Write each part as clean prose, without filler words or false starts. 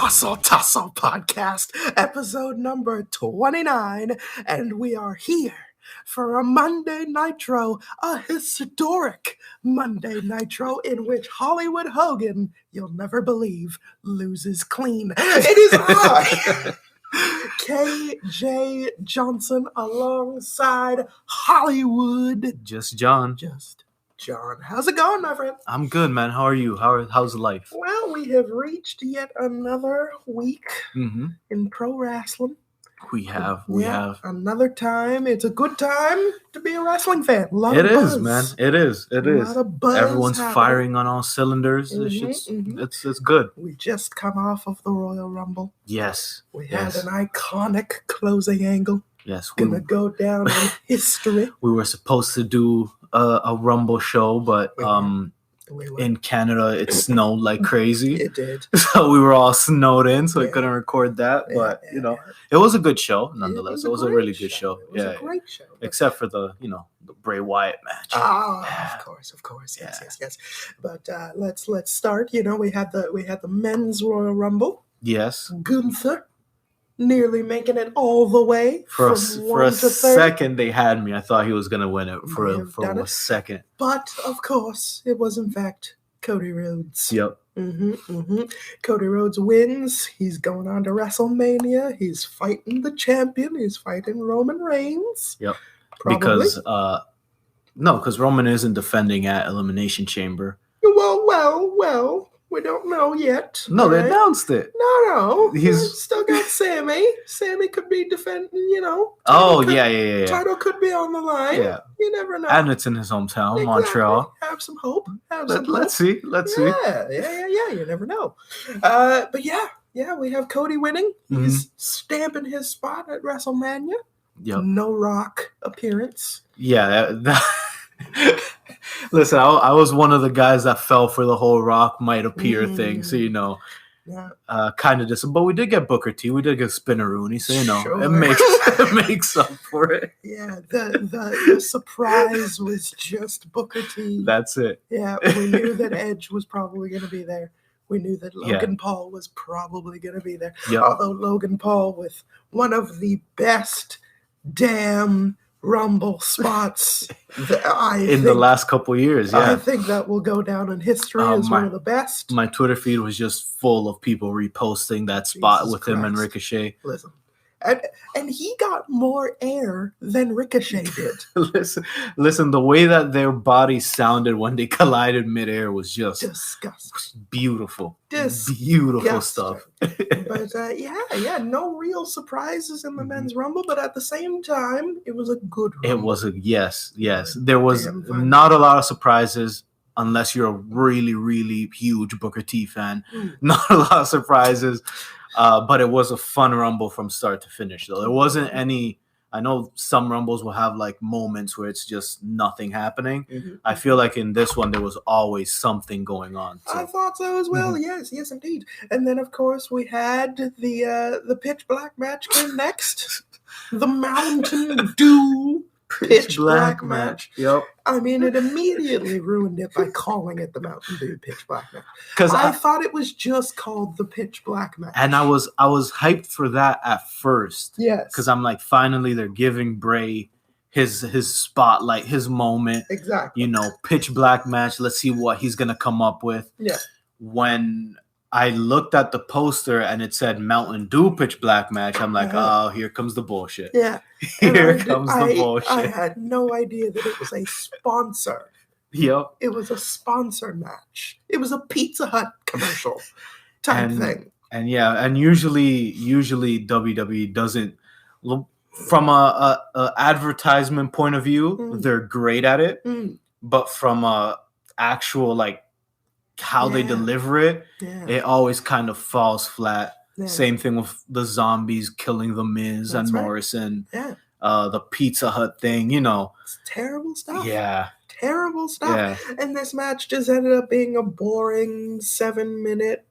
Hustle Tussle Podcast, episode number 29, and we are here for a Monday Nitro, a historic Monday Nitro in which Hollywood Hogan, you'll never believe, loses clean. It is I, KJ Johnson, alongside Hollywood. Just John. John, how's it going, my friend? I'm good, man. How are you? How's life? Well, we have reached yet another week in pro wrestling. We have another time. It's a good time to be a wrestling fan. It is, man. It is. A lot of buzz Everyone's happening. firing on all cylinders. It's good. We just come off of the Royal Rumble. Yes. We had an iconic closing angle. Yes. Gonna go down in history. We were supposed to do a Rumble show, but in Canada it snowed like crazy. It did. So we were all snowed in, so we couldn't record that. But it was a good show nonetheless. It was a really good show. It was a great show. Except for the Bray Wyatt match. Of course. Yes. But let's start. We had the men's Royal Rumble. Yes. Gunther nearly making it all the way for a second. They had me. I thought he was gonna win it for a second. But of course, it was in fact Cody Rhodes. Yep. Cody Rhodes wins. He's going on to WrestleMania. He's fighting the champion. He's fighting Roman Reigns. Yep. Probably. Because Roman isn't defending at Elimination Chamber. Well. We don't know yet. No, right? They announced it. No. He's still got Sammy. Sammy could be defending, Yeah. Title could be on the line. Yeah. You never know. And it's in his hometown, Montreal. Have some hope. Let's see. Yeah. You never know. But we have Cody winning. He's stamping his spot at WrestleMania. Yep. No Rock appearance. Yeah. Listen, I was one of the guys that fell for the whole Rock might appear thing, so kind of disappointed. But we did get Booker T, we did get Spinneroonie, so sure. it makes up for it. Yeah, the surprise was just Booker T. That's it. Yeah, we knew that Edge was probably going to be there. We knew that Logan Paul was probably going to be there. Yep. Although Logan Paul with one of the best damn Rumble spots in the last couple years. Yeah, I think that will go down in history as one of the best. My Twitter feed was just full of people reposting that spot with him and Ricochet. Listen, and he got more air than Ricochet did. Listen, the way that their bodies sounded when they collided midair was just disgusting. Beautiful stuff. But no real surprises in the men's Rumble, but at the same time, it was a good Rumble. It was yes. There was not a lot of surprises unless you're a really, really huge Booker T fan. Not a lot of surprises. But it was a fun Rumble from start to finish, though. There wasn't any. I know some Rumbles will have like moments where it's just nothing happening. I feel like in this one there was always something going on. So. I thought so as well. Yes, indeed. And then of course we had the pitch black match came next. The Mountain Dew pitch black match. Yep. I mean, it immediately ruined it by calling it the Mountain Dew pitch black match. Because I thought it was just called the pitch black match. And I was hyped for that at first. Yes. Because I'm like, finally they're giving Bray his spotlight, his moment. Exactly. Pitch black match. Let's see what he's gonna come up with. Yeah. When I looked at the poster and it said Mountain Dew pitch black match, I'm like, oh, here comes the bullshit. Yeah. Here comes the bullshit. I had no idea that it was a sponsor. Yep. It was a sponsor match. It was a Pizza Hut commercial type thing. And usually WWE doesn't, from a advertisement point of view, they're great at it. But from a actual how they deliver it, it always kind of falls flat. Yeah. Same thing with the zombies killing the Miz and Morrison. Yeah. The Pizza Hut thing, It's terrible stuff. Yeah. Terrible stuff. Yeah. And this match just ended up being a boring 7-minute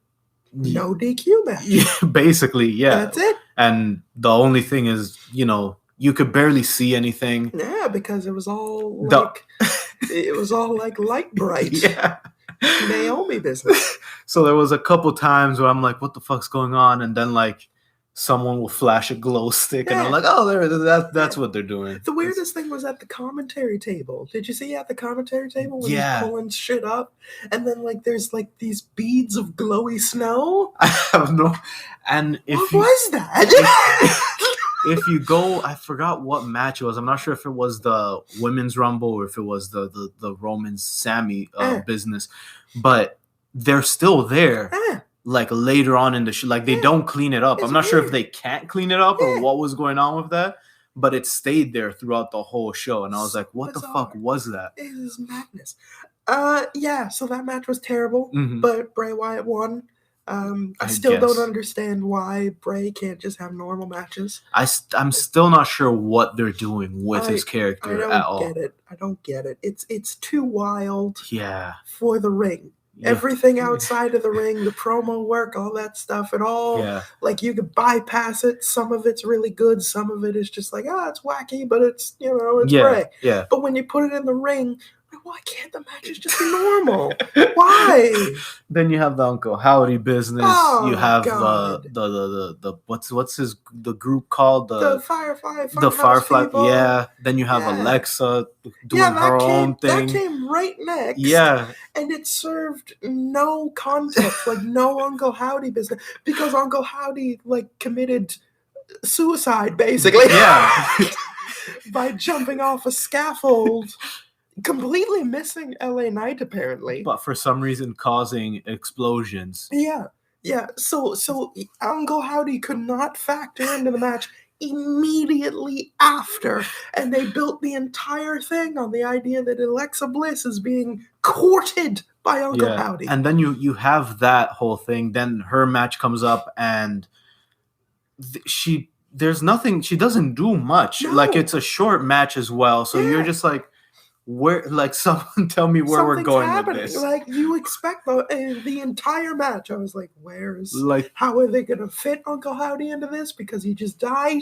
no DQ match. Yeah, basically, yeah. That's it. And the only thing is, you could barely see anything. Yeah, because it was all light bright. Yeah. Naomi business. So there was a couple times where I'm like, what the fuck's going on? And then like someone will flash a glow stick and I'm like, oh, that's what they're doing. The weirdest thing was at the commentary table. Did you see at the commentary table when he's pulling shit up? And then like there's like these beads of glowy snow? I have no... And what was that? If you go, I forgot what match it was. I'm not sure if it was the Women's Rumble or if it was the Roman Sammy business. But they're still there. Like later on in the show, like they don't clean it up. I'm not sure if they can't clean it up or what was going on with that, but it stayed there throughout the whole show. And I was like, what the fuck was that? It is madness. So that match was terrible, but Bray Wyatt won. I still don't understand why Bray can't just have normal matches. I'm still not sure what they're doing with his character at all. I don't get it. It's too wild. Yeah. For the ring. Yeah. Everything outside of the ring, the promo work, all that stuff, it all like you could bypass it. Some of it's really good, some of it is just like, it's wacky, but it's it's Bray. Yeah. But when you put it in the ring, why can't the matches just be normal? Why? Then you have the Uncle Howdy business. You have the what's the group called the Firefly. The Firefly. People. Yeah. Then you have Alexa doing her own thing. That came right next. Yeah. And it served no context, like no Uncle Howdy business, because Uncle Howdy like committed suicide basically. Yeah. By jumping off a scaffold. Completely missing LA Knight, apparently. But for some reason causing explosions. Yeah. So Uncle Howdy could not factor into the match immediately after. And they built the entire thing on the idea that Alexa Bliss is being courted by Uncle Howdy. And then you have that whole thing. Then her match comes up and there's nothing. She doesn't do much. No. Like it's a short match as well. So you're just like, where, like, someone tell me where we're going with this. Like, you expect the entire match. I was like, how are they going to fit Uncle Howdy into this? Because he just died.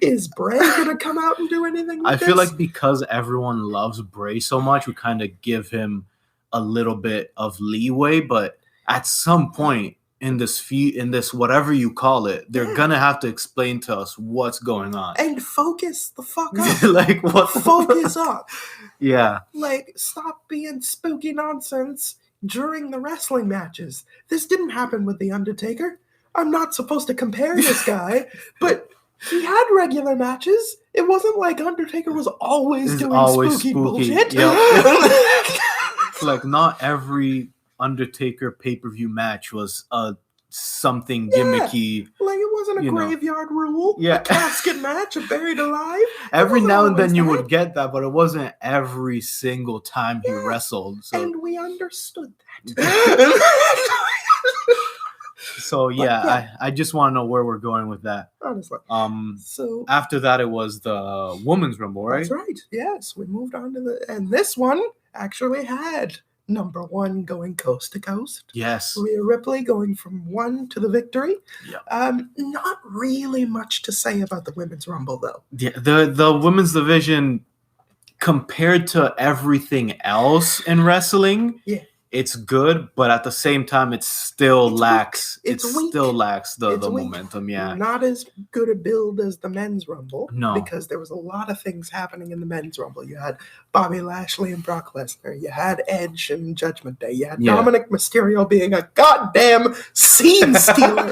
Is Bray going to come out and do anything with this? I feel like because everyone loves Bray so much, we kind of give him a little bit of leeway. But at some point, in this whatever you call it, they're gonna have to explain to us what's going on and focus the fuck up. Like what? Focus up. Yeah. Like stop being spooky nonsense during the wrestling matches. This didn't happen with The Undertaker. I'm not supposed to compare this guy, but he had regular matches. It wasn't like Undertaker was always doing spooky bullshit. Yep. Like not every Undertaker pay-per-view match was something gimmicky. Like it wasn't a graveyard rule. Yeah. A casket match, a buried alive. Every now and then you would get that, but it wasn't every single time he wrestled. So. And we understood that. So I just want to know where we're going with that. Honestly. So after that it was the Women's Rumble, right? That's right. Yes. We moved on to and this one actually had number one going coast to coast. Yes. Rhea Ripley going from one to the victory. Yeah. Not really much to say about the Women's Rumble, though. Yeah, the women's division, compared to everything else in wrestling, it's good, but at the same time, it still lacks. It still lacks the momentum. Yeah, not as good a build as the Men's Rumble. No, because there was a lot of things happening in the Men's Rumble. You had Bobby Lashley and Brock Lesnar. You had Edge and Judgment Day. You had Dominic Mysterio being a goddamn scene stealer.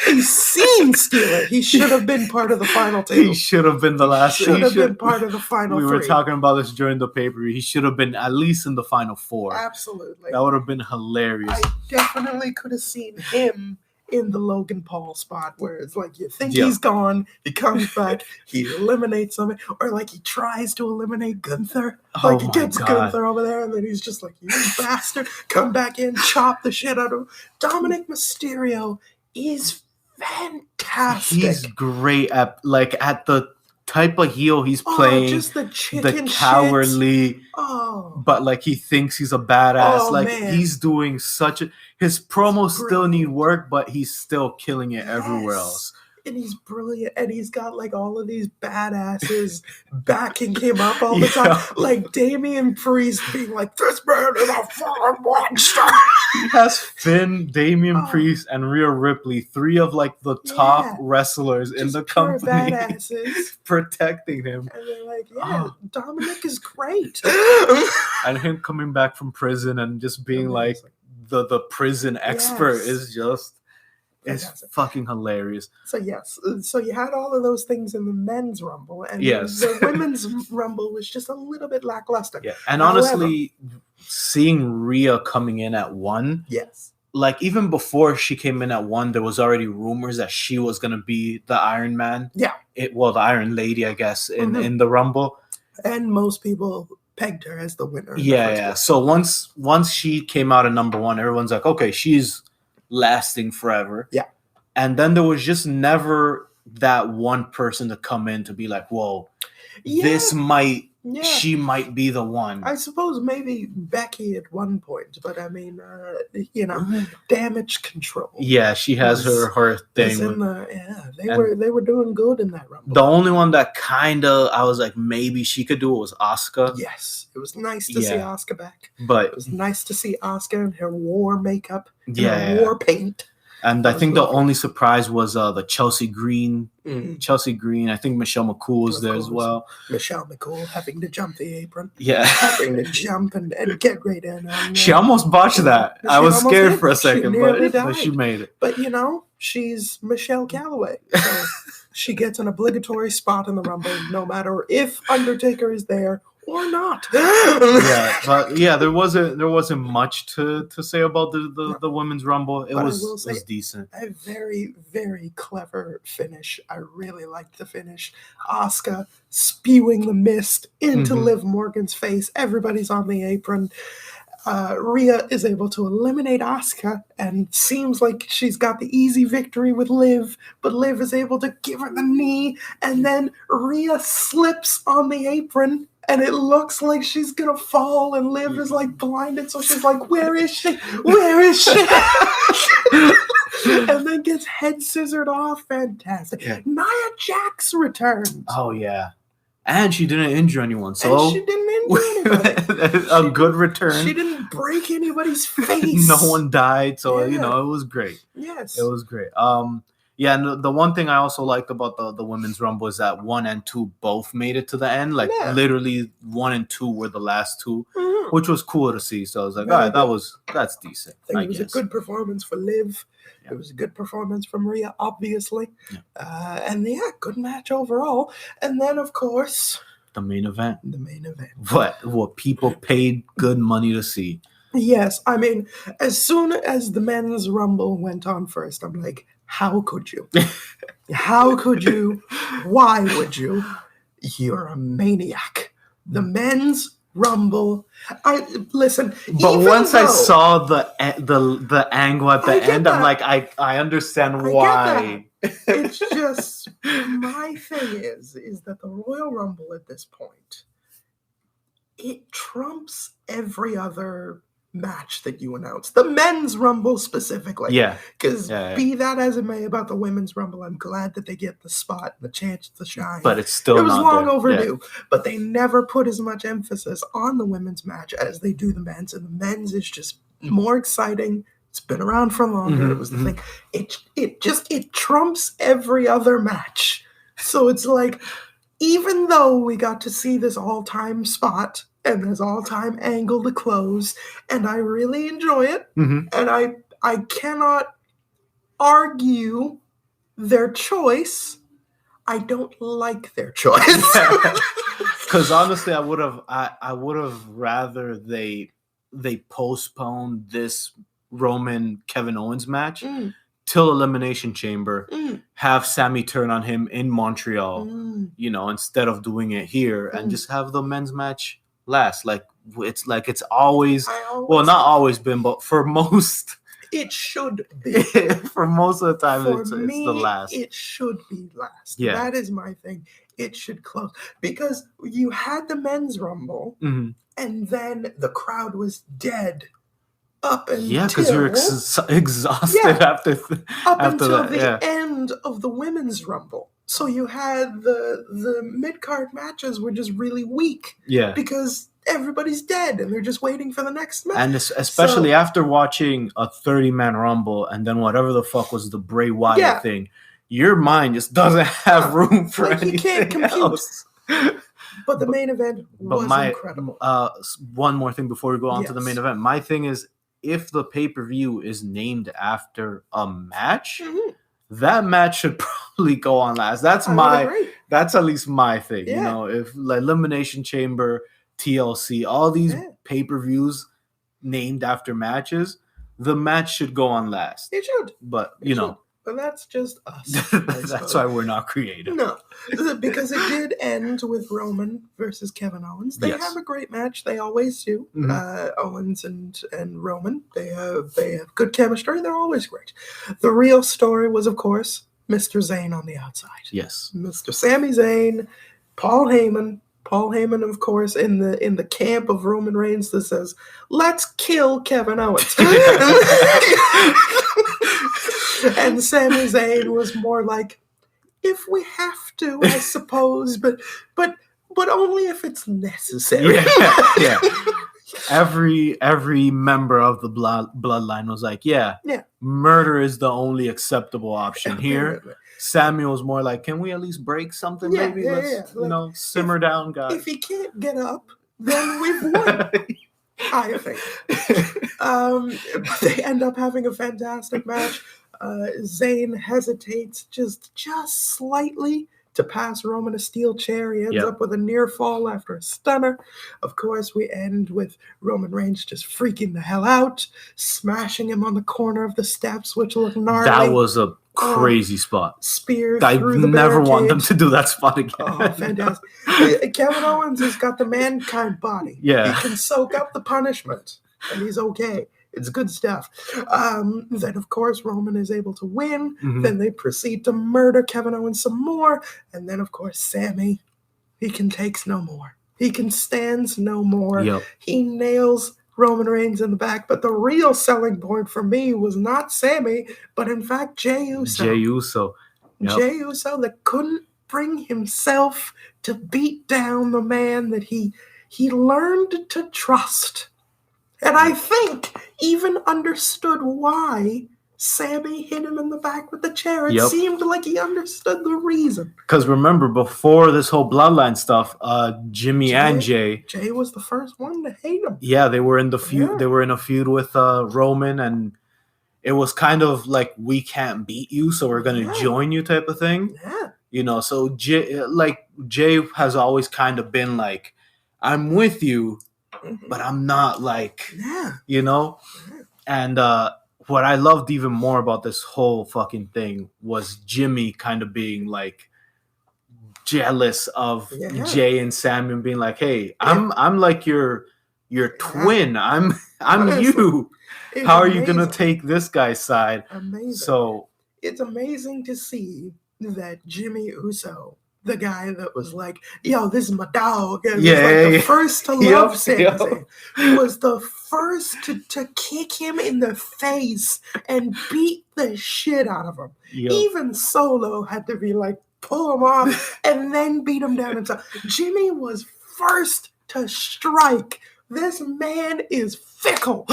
A scene stealer. He should have been part of the final two. He should have been the last. He should have been part of the final We were talking about this during the pay-per-view. He should have been at least in the final four. Absolutely. That would have been hilarious. I definitely could have seen him in the Logan Paul spot where it's like you think he's gone, he comes back, he eliminates him, or like he tries to eliminate Gunther. Like he gets Gunther over there, and then he's just like, you bastard, come back in, chop the shit out of him. Dominic Mysterio is fantastic. He's great at the type of heel he's playing. Just the cowardly. But like he thinks he's a badass. He's doing his promos still need work, but he's still killing it everywhere else. and he's brilliant, and he's got like all of these badasses backing him up all the time, like Damian Priest being like, "This man is a fucking monster." He has Finn, Damian Priest, and Rhea Ripley, 3 of like the top wrestlers in the company, badasses protecting him. And they're like, Dominic is great. And him coming back from prison and just being like the prison expert is just it's fucking hilarious. So you had all of those things in the men's rumble, and the women's rumble was just a little bit lackluster. Yeah, and honestly, seeing Rhea coming in at 1, like even before she came in at 1, there was already rumors that she was gonna be the Iron Man. Yeah, the Iron Lady, I guess, in the rumble. And most people pegged her as the winner. So once she came out at number 1, everyone's like, okay, she's lasting forever. Yeah. And then there was just never that one person to come in to be like, whoa, this might she might be the one. I suppose maybe Becky at one point, but I mean, Damage Control. Yeah, she has her thing. They were doing good in that rumble. The only one that kind of I was like maybe she could do it was Asuka. Yes, it was nice to see Asuka back. But it was nice to see Asuka in her war makeup, her war paint. And I think the only surprise was the Chelsea Green. Chelsea Green. I think Michelle McCool was there as well. Michelle McCool having to jump the apron. Yeah. Having to jump and get right in. She almost botched that. I was scared for a second, but she made it. But, she's Michelle Calloway. So she gets an obligatory spot in the Rumble no matter if Undertaker is there or not. There wasn't much to say about the women's rumble. It was decent. A very, very clever finish. I really liked the finish. Asuka spewing the mist into Liv Morgan's face. Everybody's on the apron. Rhea is able to eliminate Asuka and seems like she's got the easy victory with Liv, but Liv is able to give her the knee, and then Rhea slips on the apron. And it looks like she's going to fall, and Liv is, like, blinded. So she's like, where is she? Where is she? And then gets head scissored off. Fantastic. Yeah. Nia Jax returns. Oh, yeah. And she didn't injure anyone. So she didn't injure anybody. A good return. She didn't break anybody's face. No one died. So, it was great. Yes. It was great. Yeah, and the one thing I also liked about the women's rumble is that 1 and 2 both made it to the end. Like literally 1 and 2 were the last 2, which was cool to see. So I was like, all right, that's decent. I think it was a good performance for Liv. Yeah. It was a good performance from Rhea, obviously. Yeah. And good match overall. And then, of course, the main event. What people paid good money to see. Yes, I mean, as soon as the men's rumble went on first, I'm like, how could you? How could you? Why would you? You're a maniac. The men's rumble. Listen. But once I saw the angle at the end, I'm like, I understand why. It's just my thing is that the Royal Rumble at this point, it trumps every other match that you announced. The men's rumble specifically. Yeah. Because be that as it may about the women's rumble, I'm glad that they get the spot, the chance to shine. But it's still it was long overdue. Yeah. But they never put as much emphasis on the women's match as they do the men's. And the men's is just more exciting. It's been around for longer. It was the thing. It trumps every other match. So it's like, even though we got to see this all-time spot and this all-time angle to close, and I really enjoy it, and I cannot argue their choice. I don't like their choice. Because honestly, I would have rather they postponed this Roman Kevin Owens match till Elimination Chamber, have Sammy turn on him in Montreal, instead of doing it here, and just have the men's match last. It's always well, not always been, but for most it should be. For most of the time, it's the last. It should be last. Yeah. That is my thing. It should close. Because you had the men's rumble, and then the crowd was dead up until Yeah, because you're exhausted after until that. The end of the women's rumble. So you had the mid-card matches were just really weak. Yeah. Because everybody's dead and they're just waiting for the next match. And especially after watching a 30-man rumble and then whatever the fuck was the Bray Wyatt thing, your mind just doesn't have room for anything. You can't compute. Else. But the main event was incredible. One more thing before we go on to the main event. My thing is, if the pay-per-view is named after a match, that match should probably go on last. That's at least my thing. You know, if like Elimination Chamber, TLC, all these pay-per-views named after matches, the match should go on last. It should. But you know. But that's just us. That's why we're not creative. No, because it did end with Roman versus Kevin Owens. They have a great match. They always do. Owens and Roman. They have good chemistry. They're always great. The real story was, of course, Mr. Zayn on the outside. Yes. Mr. Sami Zayn, Paul Heyman. Paul Heyman, of course, in the camp of Roman Reigns that says, "Let's kill Kevin Owens." And Sami Zayn was more like, "If we have to, I suppose, but only if it's necessary." Yeah. Every member of the bloodline was like, yeah, murder is the only acceptable option here. Samuel's more like, can we at least break something? Maybe let's simmer down, guys. If he can't get up, then we've won. I think. They end up having a fantastic match. Zayn hesitates just slightly to pass Roman a steel chair. He ends up with a near fall after a stunner. Of course, we end with Roman Reigns just freaking the hell out, smashing him on the corner of the steps, which looked gnarly. That was a crazy spot. Spear I through the never barricade. want them to do that spot again. Oh, fantastic. Kevin Owens has got the mankind body. Yeah. He can soak up the punishment, and he's okay. It's good stuff. Then, of course, Roman is able to win. Then they proceed to murder Kevin Owens some more. And then, of course, Sami, he can takes no more. He can stands no more. Yep. He nails Roman Reigns in the back. But the real selling point for me was not Sami, but in fact, Jey Uso. Jey Uso. Yep. Jey Uso that couldn't bring himself to beat down the man that he learned to trust. And I think even understood why Sami hit him in the back with the chair. It seemed like he understood the reason. Because remember, before this whole bloodline stuff, Jimmy and Jey was the first one to hate him. Yeah, they were in the feud. Yeah. They were in a feud with Roman, and it was kind of like, we can't beat you, so we're going to join you type of thing. Yeah. You know, so Jey has always kind of been like, I'm with you, but I'm not like, you know? And what I loved even more about this whole fucking thing was Jimmy kind of being like jealous of Jey and Sami and being like, hey, I'm like your twin. I'm you. How are you going to take this guy's side? Amazing. So it's amazing to see that Jimmy Uso, the guy that was like, yo, this is my dog. And was like the first to love Sami Zayn, was the first to kick him in the face and beat the shit out of him. Even Solo had to be like, pull him off and then beat him down. And so Jimmy was first to strike. This man is fickle.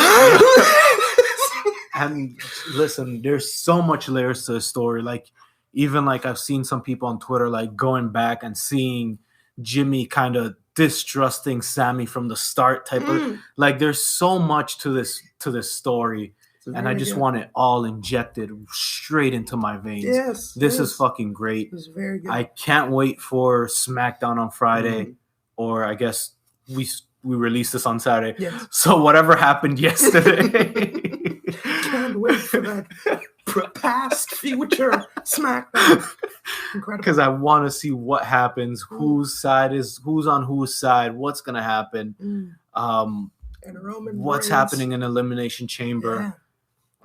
And listen, there's so much layers to the story. Like, even like I've seen some people on Twitter like going back and seeing Jimmy kind of distrusting Sami from the start type of like, there's so much to this story, and I just want it all injected straight into my veins. This is fucking great. It's very good. I can't wait for SmackDown on Friday, or I guess we release this on Saturday. So whatever happened yesterday. Can't wait for that past, future SmackDown. Incredible. Because I want to see what happens, who's on whose side, what's gonna happen, and Roman what's Reigns. Happening in Elimination Chamber,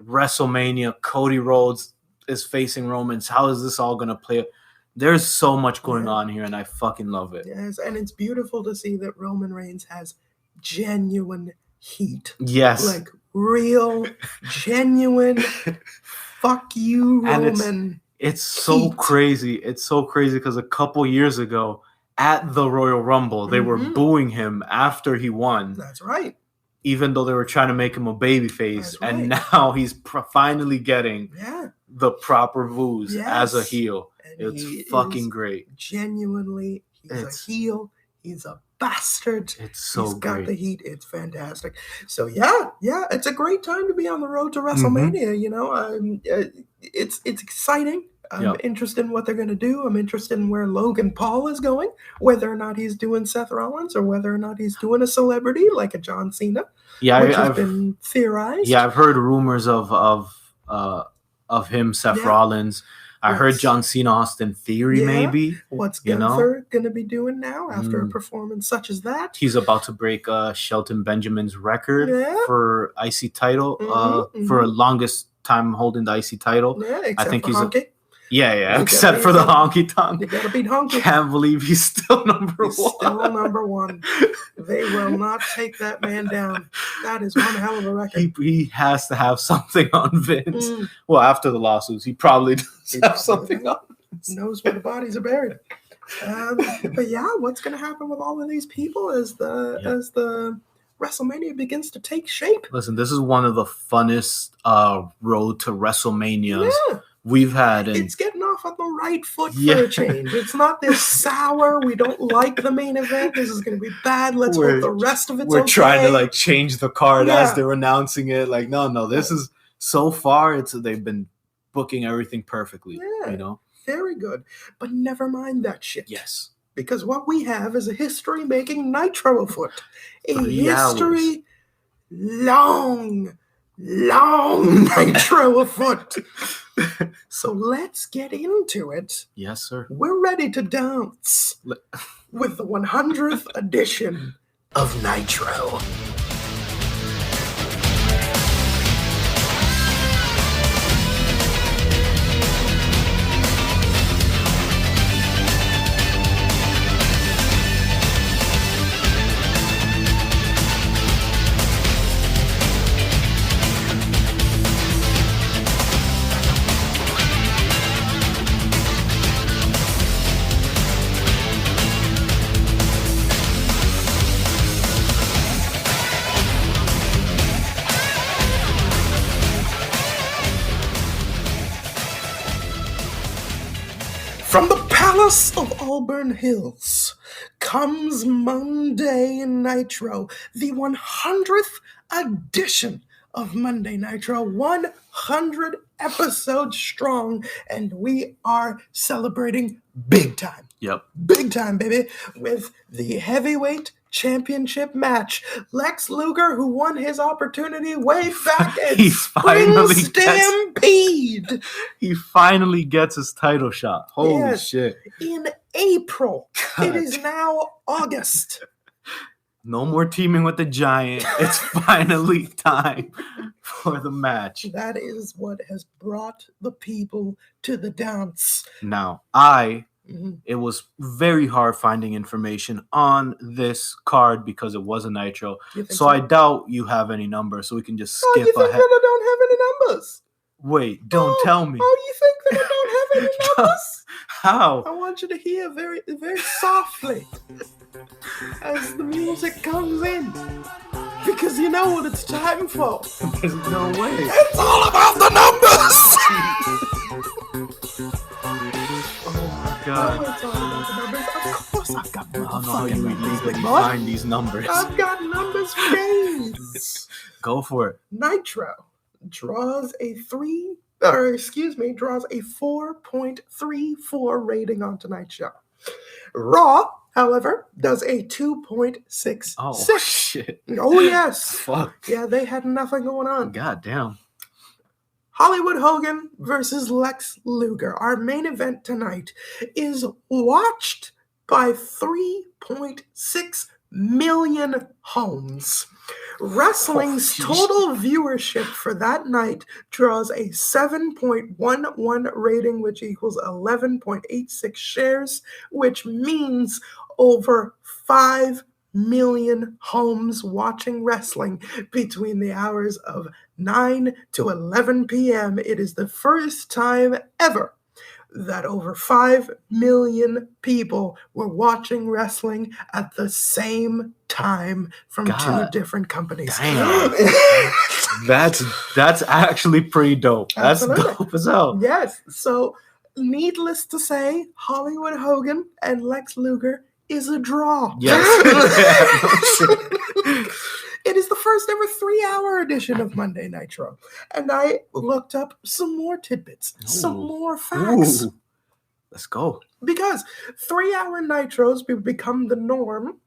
WrestleMania. Cody Rhodes is facing Roman. How is this all gonna play? There's so much going on here, and I fucking love it. Yes, and it's beautiful to see that Roman Reigns has genuine heat. Yes. Like real, genuine, fuck you, And Roman. It's so Heat. crazy. It's so crazy because a couple years ago at the Royal Rumble, they were booing him after he won. That's right. Even though they were trying to make him a babyface. Right. And now he's finally getting the proper boos as a heel. And it's fucking great. Genuinely, he's a heel. He's a bastard. It's so He's got great. the heat. It's fantastic. So yeah, it's a great time to be on the road to WrestleMania. You know, it's exciting. I'm interested in what they're going to do. I'm interested in where Logan Paul is going, whether or not he's doing Seth Rollins or whether or not he's doing a celebrity like a John Cena. Yeah, which has been theorized. Yeah, I've heard rumors of him, Seth Rollins. I heard John Cena, Austin Theory, maybe. What's Gunther going to be doing now after a performance such as that? He's about to break Shelton Benjamin's record for IC title, for longest time holding the IC title. Yeah, except I think for Honky. Except for the honky tonk. You gotta beat Honky. Can't believe he's still number one. Still number one. They will not take that man down. That is one hell of a record. He has to have something on Vince. Well, after the lawsuits, he probably does have something on Vince. Knows where the bodies are buried. But yeah, what's going to happen with all of these people as the WrestleMania begins to take shape? Listen, this is one of the funnest road to WrestleManias we've had. And it's getting off on the right foot for a change. It's not this sour, we don't like the main event, this is going to be bad, let's hope the rest of it's We're trying to like change the card as they're announcing it. Like, no, this is so far, they've been booking everything perfectly, you know? Very good. But never mind that shit. Yes. Because what we have is a history-making Nitro afoot. A 3 hours. history long Nitro afoot. So let's get into it. Yes, sir. We're ready to dance with the 100th edition of Nitro. From the Palace of Auburn Hills comes Monday Nitro, the 100th edition of Monday Nitro, 100 episodes strong, and we are celebrating big time. Yep. Big time, baby, with the heavyweight championship match. Lex Luger, who won his opportunity way back at Spring Stampede. He finally gets his title shot. Holy shit. In April. God. It is now August. No more teaming with the Giant. It's finally time for the match. That is what has brought the people to the dance. Now, it was very hard finding information on this card because it was a Nitro. So I doubt you have any numbers, so we can just skip you think ahead. that I don't have any numbers? Wait, don't tell me. Oh, you think that I don't have any numbers? How? I want you to hear very, very softly as the music comes in. Because you know what it's time for. There's no way. It's all about the numbers! God. It's all about the numbers. Of course I've got numbers. I don't know how you legally find these numbers. I've got numbers for days. Go for it. Nitro draws a 4.34 rating on tonight's show. Raw, however, does a 2.66. Oh, shit. Oh, yes. Fuck. Yeah, they had nothing going on. God damn. Hollywood Hogan versus Lex Luger. Our main event tonight is watched by 3.6 million homes. Wrestling's total viewership for that night draws a 7.11 rating, which equals 11.86 shares, which means over 5 million homes watching wrestling between the hours of 9 to 11 p.m. It is the first time ever that over 5 million people were watching wrestling at the same time from two different companies. Damn. That's actually pretty dope. Absolutely. That's dope as hell. Yes. So, needless to say, Hollywood Hogan and Lex Luger is a draw. Yes. It is the first ever 3-hour edition of Monday Nitro. And I looked up some more tidbits, some more facts. Ooh. Let's go. Because 3-hour Nitros would become the norm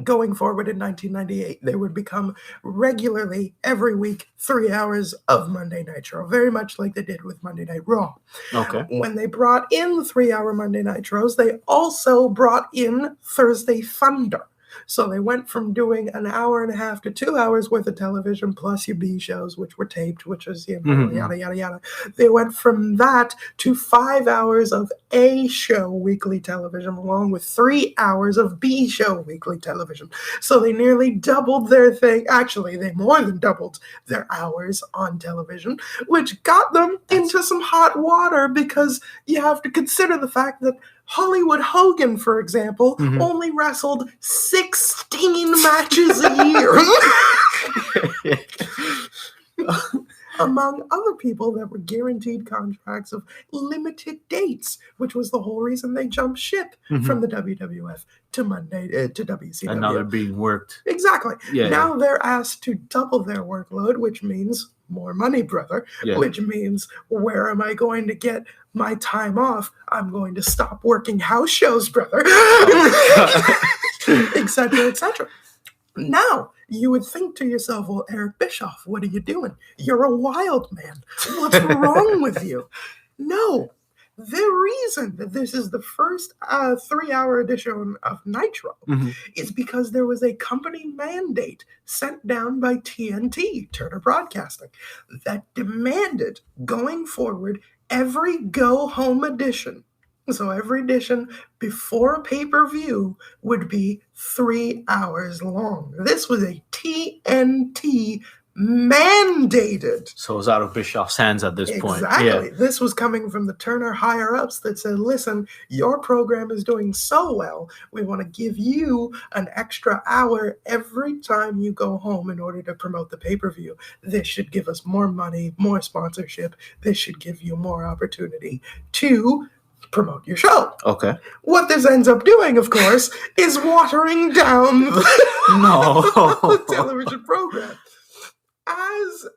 going forward in 1998. They would become regularly, every week, 3 hours of Monday Nitro, very much like they did with Monday Night Raw. Okay. When they brought in the 3-hour Monday Nitros, they also brought in Thursday Thunder. So they went from doing an hour and a half to 2 hours worth of television plus your B shows, which were taped, which was, yada, yada, yada. They went from that to 5 hours of A show weekly television, along with 3 hours of B show weekly television. So they nearly doubled their thing. Actually, they more than doubled their hours on television, which got them into some hot water because you have to consider the fact that Hollywood Hogan, for example, only wrestled 16 matches a year. Among other people that were guaranteed contracts of limited dates, which was the whole reason they jumped ship from the WWF to WCW. And now they're being worked. Exactly. Yeah, now they're asked to double their workload, which means more money, brother, which means where am I going to get my time off? I'm going to stop working house shows, brother, etc., etc. Now, you would think to yourself, well, Eric Bischoff, what are you doing? You're a wild man. What's wrong with you? No. The reason that this is the first 3-hour edition of Nitro is because there was a company mandate sent down by TNT, Turner Broadcasting, that demanded going forward every go-home edition. So every edition before a pay-per-view would be 3 hours long. This was a TNT mandated. So it's out of Bischoff's hands at this point. Exactly. Yeah. This was coming from the Turner higher-ups that said, listen, your program is doing so well, we want to give you an extra hour every time you go home in order to promote the pay-per-view. This should give us more money, more sponsorship. This should give you more opportunity to promote your show. Okay. What this ends up doing, of course, is watering down the television program. As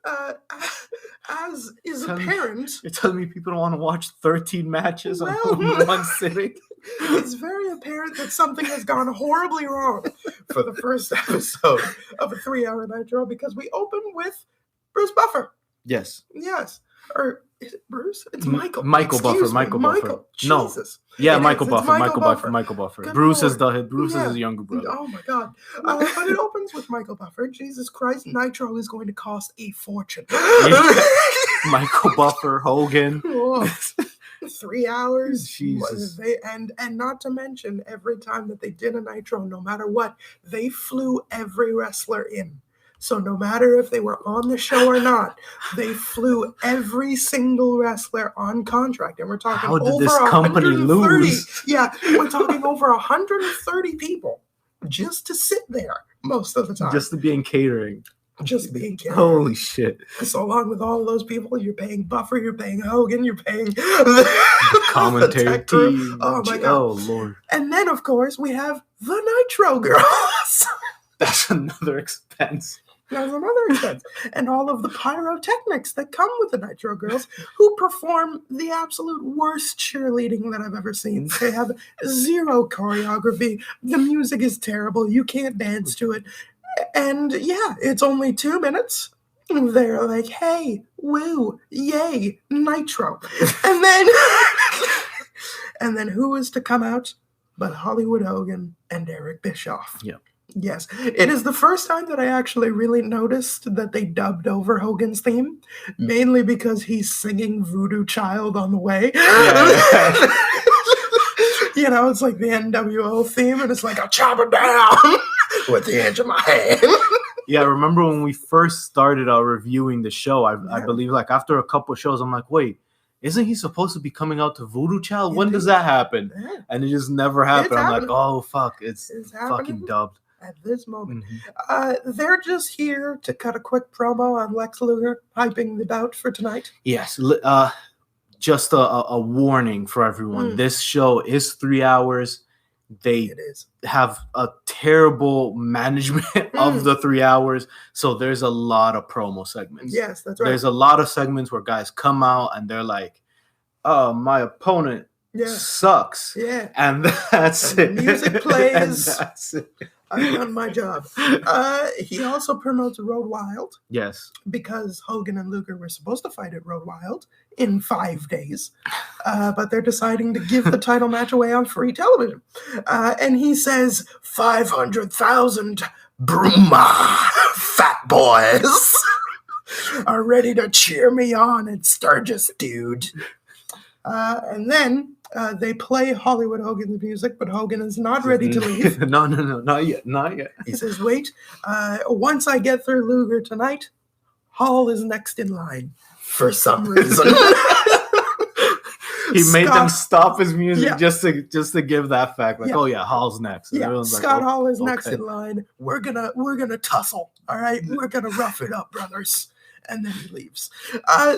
is apparent. You're telling me people don't want to watch 13 matches on one sitting? It's very apparent that something has gone horribly wrong for the first episode of a 3-hour Nitro because we open with Bruce Buffer. Yes. Yes. Or is it Bruce? It's Michael. Michael Buffer. Jesus. No. Yeah, Michael Buffer. Michael Buffer. Good Bruce Lord. is his younger brother. Oh my God. But it opens with Michael Buffer. Jesus Christ, Nitro is going to cost a fortune. Michael Buffer, Hogan. 3 hours. Jesus. And not to mention, every time that they did a Nitro, no matter what, they flew every wrestler in. So no matter if they were on the show or not, they flew every single wrestler on contract. And we're talking How did over this company 130. lose? Yeah, we're talking over 130 people just to sit there most of the time. Just to be in catering. Just being carried. Holy shit. So along with all of those people, you're paying Buffer, you're paying Hogan, you're paying the commentary team. Oh my God. Oh Lord. And then of course we have the Nitro Girls. That's another expense. There's another expense. And all of the pyrotechnics that come with the Nitro Girls, who perform the absolute worst cheerleading that I've ever seen. They have zero choreography. The music is terrible. You can't dance to it. And yeah, it's only 2 minutes. They're like, hey, woo, yay, Nitro. And then and then who is to come out but Hollywood Hogan and Eric Bischoff? Yeah. Yes, it is the first time that I actually really noticed that they dubbed over Hogan's theme, mainly because he's singing Voodoo Child on the way. Yeah. You know, it's like the NWO theme, and it's like, I'll chop it down. with the edge of my hand. Yeah, I remember when we first started reviewing the show, I believe like after a couple of shows, I'm like, wait, isn't he supposed to be coming out to Voodoo Child? When does that happen? Yeah. And it just never happened. I'm like, oh, fuck, it's fucking dubbed. At this moment. They're just here to cut a quick promo on Lex Luger, hyping the bout for tonight. Yes, just a warning for everyone. This show is 3 hours. They have a terrible management of the 3 hours. So there's a lot of promo segments. Yes, that's right. There's a lot of segments where guys come out and they're like, oh, my opponent sucks. Yeah. And that's it. Music plays. And that's it. I've done my job. He also promotes Road Wild. Yes. Because Hogan and Luger were supposed to fight at Road Wild in 5 days. But they're deciding to give the title match away on free television. And he says, 500,000 Bruma fat boys are ready to cheer me on at Sturgis, dude. And then they play Hollywood Hogan's music, but Hogan is not ready to leave. No, not yet. He says, wait, once I get through Luger tonight, Hall is next in line for some reason. He made them stop his music just to give that fact. Like, oh yeah, Hall's next. And Scott Hall is next in line. We're gonna tussle. All right, we're gonna rough it up, brothers. And then he leaves.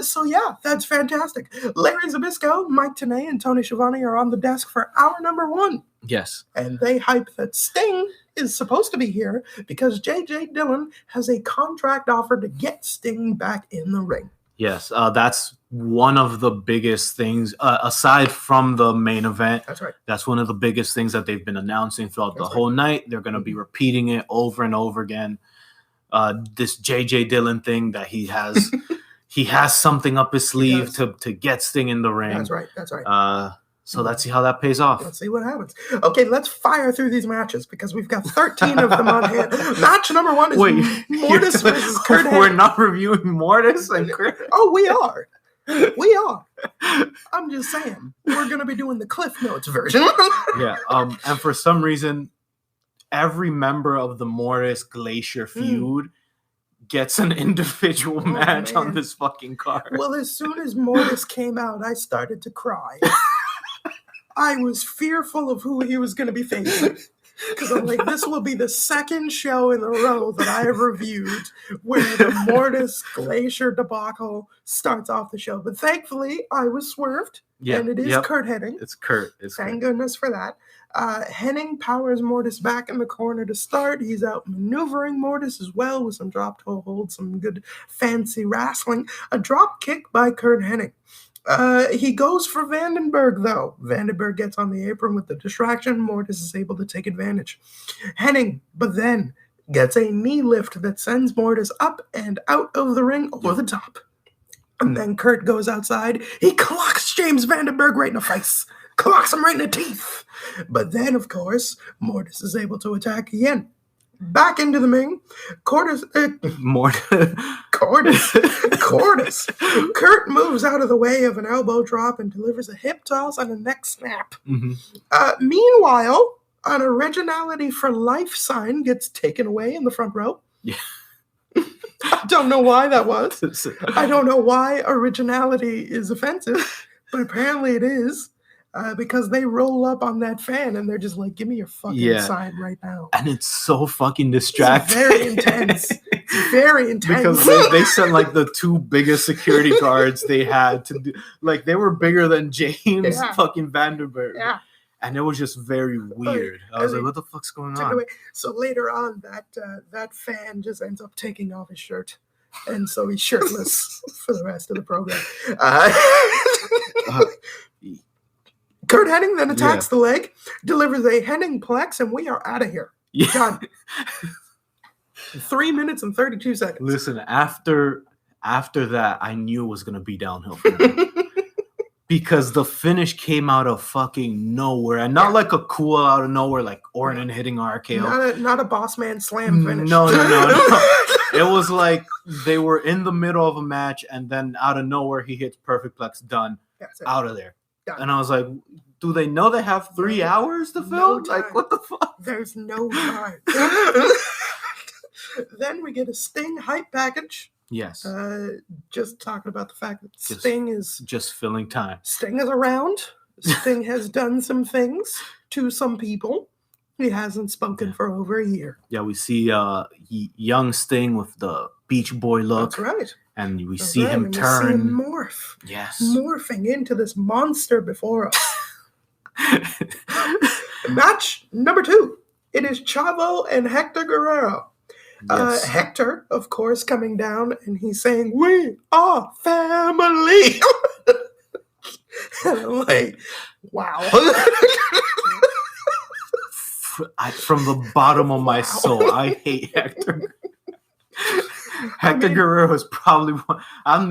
So yeah, that's fantastic. Larry Zbyszko, Mike Tenay, and Tony Schiavone are on the desk for hour number 1. Yes. And they hype that Sting is supposed to be here because J.J. Dillon has a contract offer to get Sting back in the ring. Yes, that's one of the biggest things, aside from the main event. That's right. That's one of the biggest things that they've been announcing throughout the whole night. They're going to be repeating it over and over again. This J.J. Dillon thing that he has, he has something up his sleeve to get Sting in the ring. That's right. So let's see how that pays off. Let's see what happens. Okay, let's fire through these matches because we've got 13 of them on hand. Match number 1 is Mortis versus Kurt Hennig. We're not reviewing Mortis and Kurt. Oh, we are. We are. I'm just saying. We're going to be doing the Cliff Notes version. Yeah. And for some reason, every member of the Mortis Glacier feud gets an individual match on this fucking card. Well, as soon as Mortis came out, I started to cry. I was fearful of who he was going to be facing. Because I'm like, this will be the second show in a row that I have reviewed where the Mortis Glacier debacle starts off the show. But thankfully, I was swerved. Yeah, and it is Kurt Hennig. It's Kurt. Thank goodness for that. Hennig powers Mortis back in the corner to start. He's out maneuvering Mortis as well with some drop toe holds, some good fancy wrestling. A drop kick by Kurt Hennig. He goes for Vandenberg, though. Vandenberg gets on the apron with the distraction. Mortis is able to take advantage. Hennig, but then gets a knee lift that sends Mortis up and out of the ring over the top. And then Kurt goes outside. He clocks James Vandenberg right in the face. Clocks him right in the teeth. But then, of course, Mortis is able to attack again. Back into the ring. Cordis. Kurt moves out of the way of an elbow drop and delivers a hip toss and a neck snap. Meanwhile, an Originality for Life sign gets taken away in the front row. Yeah. I don't know why that was. I don't know why originality is offensive, but apparently it is. Because they roll up on that fan and they're just like, give me your fucking sign right now. And it's so fucking distracting. It's very intense. It's very intense. Because they sent like the 2 biggest security guards they had to do. Like they were bigger than James fucking Vandenberg. Yeah. And it was just very weird. I was like, what the fuck's going on? So later on, that fan just ends up taking off his shirt. And so he's shirtless for the rest of the program. Kurt Hennig then attacks the leg, delivers a Hennig plex, and we are out of here. Yeah. Done. 3 minutes and 32 seconds. Listen, after that, I knew it was going to be downhill for me. Because the finish came out of fucking nowhere. And not like a cool out of nowhere, like Orton hitting RKO. Not a boss man slam finish. No. It was like they were in the middle of a match, and then out of nowhere, he hits perfect plex, done, out of there. And I was like, do they know they have 3 hours to film? Like, what the fuck? There's no time. Then we get a Sting hype package. Yes. Just talking about the fact that Sting is just filling time. Sting is around. Sting has done some things to some people. He hasn't spoken for over a year. Yeah, we see young Sting with the Beach Boy look. That's right. And we see him turn. We see him morph. Yes. Morphing into this monster before us. Match number 2. It is Chavo and Hector Guerrero. Yes. Hector, of course, coming down, and he's saying, "We are family." And I'm like, wow. From the bottom of my soul, I hate Hector. Hector Guerrero is probably one.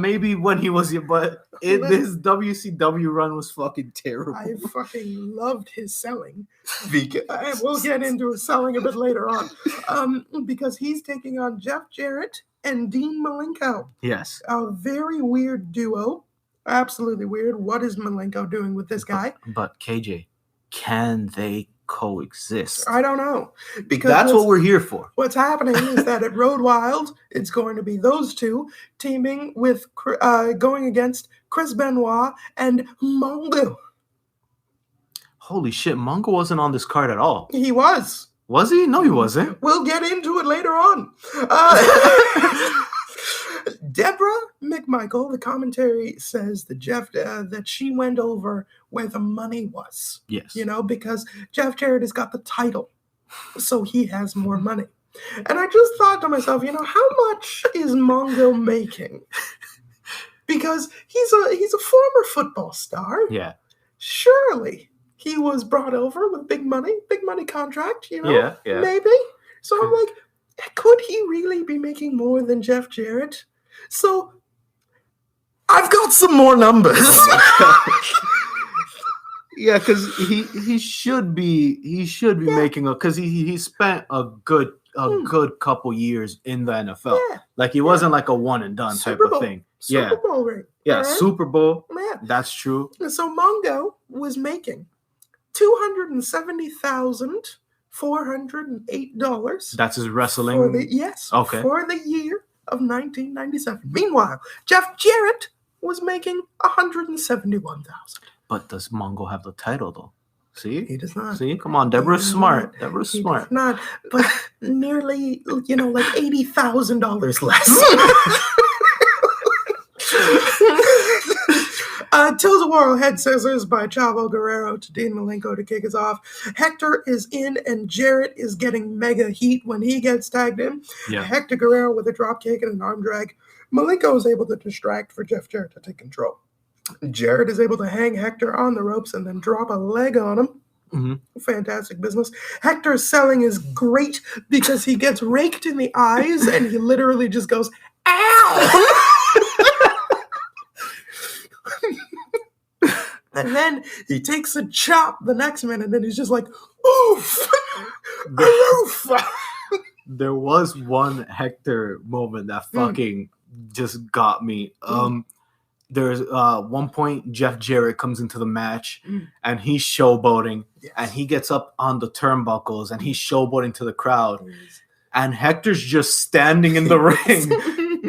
Maybe when he was, but this WCW run was fucking terrible. I fucking loved his selling. We'll get into his selling a bit later on. Because he's taking on Jeff Jarrett and Dean Malenko. Yes. A very weird duo. Absolutely weird. What is Malenko doing with this guy? But KJ, can they coexist? I don't know, because that's what we're here for. What's happening is that at Road Wild, it's going to be those two teaming with going against Chris Benoit and Mongo. Holy shit, Mongo wasn't on this card at all. He was. Was he? No, he wasn't. We'll get into it later on. Deborah McMichael, the commentary says that that she went over where the money was. Yes. Because Jeff Jarrett has got the title, so he has more money. And I just thought to myself, how much is Mongo making? Because he's a former football star. Yeah. Surely he was brought over with big money contract, Yeah. Maybe. So I'm like, could he really be making more than Jeff Jarrett? So I've got some more numbers. Yeah, because he should be making because he spent a good couple years in the NFL. Yeah. Like he wasn't like a one and done type of thing. Super Bowl ring. Yeah, right? Super Bowl. Yeah. That's true. So Mongo was making $270,408. That's his wrestling. For the year of 1997. Meanwhile, Jeff Jarrett was making $171,000. But does Mongo have the title though? See, he does not. See, come on, Deborah's smart. Deborah's smart. Does not, but nearly, like $80,000 less. Till the World head scissors by Chavo Guerrero to Dean Malenko to kick us off. Hector is in and Jarrett is getting mega heat when he gets tagged in. Yeah. Hector Guerrero with a drop kick and an arm drag. Malenko is able to distract for Jeff Jarrett to take control. Jarrett is able to hang Hector on the ropes and then drop a leg on him. Mm-hmm. Fantastic business. Hector's selling is great because he gets raked in the eyes and he literally just goes, "Ow!" And then he takes a chop the next minute and he's just like, "Oof! Oof!" There was one Hector moment that fucking just got me. There's one point Jeff Jarrett comes into the match and he's showboating and he gets up on the turnbuckles and he's showboating to the crowd and Hector's just standing in the ring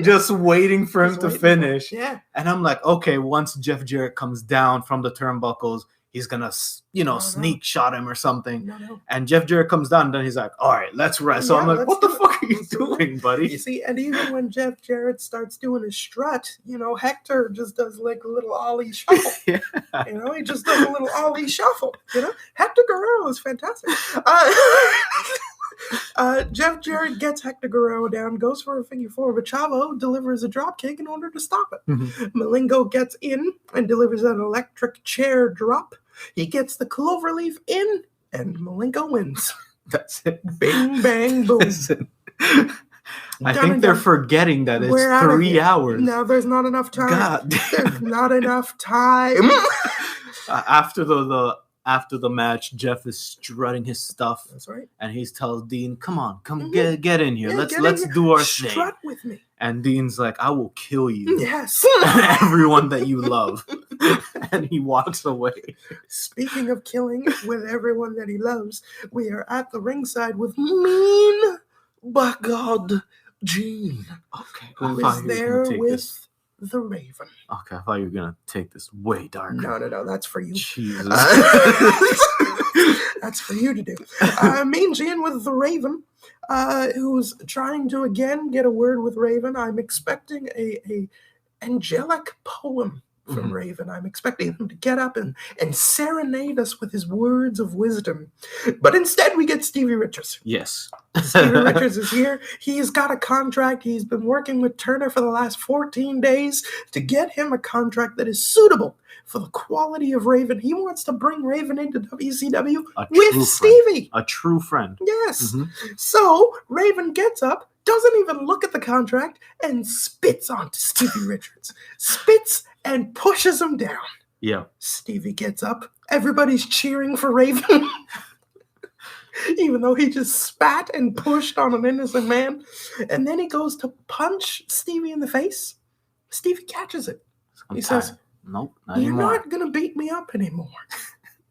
just waiting for him to finish. Yeah. And I'm like, okay, once Jeff Jarrett comes down from the turnbuckles, he's gonna, sneak shot him or something. No. And Jeff Jarrett comes down, and then he's like, "All right, let's rest." So I'm like, "What the fuck are you doing, buddy?" You see, and even when Jeff Jarrett starts doing his strut, Hector just does like a little ollie shuffle. Yeah. He just does a little ollie shuffle. Hector Guerrero is fantastic. Jeff Jarrett gets Hector Guerrero down, goes for a figure four, but Chavo delivers a drop kick in order to stop it. Mm-hmm. Malenko gets in and delivers an electric chair drop. He gets the cloverleaf in, and Malenko wins. That's it. Bing, bang, boom. Listen, I think they're forgetting that it's 3 hours. No, there's not enough time. God. There's not enough time. After the match, Jeff is strutting his stuff. That's right. And he tells Dean, "Come on, get in here. Let's do our thing. Strut with me." And Dean's like, "I will kill you." Yes. Everyone that you love. and he walks away. Speaking of killing with everyone that he loves, we are at the ringside with Mean by God Gene, Okay, who is there with the Raven. Okay, I thought you were gonna take this way darker. No, that's for you. Jesus. That's for you to do. Mean Gene with the Raven, who's trying to again get a word with Raven. I'm expecting a angelic poem from Raven. I'm expecting him to get up and serenade us with his words of wisdom. But instead, we get Stevie Richards. Yes. Stevie Richards is here. He's got a contract. He's been working with Turner for the last 14 days to get him a contract that is suitable for the quality of Raven. He wants to bring Raven into WCW with Stevie. A true friend. Yes. So Raven gets up, doesn't even look at the contract, and spits onto Stevie Richards. Spits and pushes him down. Yeah. Stevie gets up. Everybody's cheering for Raven. Even though he just spat and pushed on an innocent man. And then he goes to punch Stevie in the face. Stevie catches it. He says, nope, not you're anymore. not going to beat me up anymore.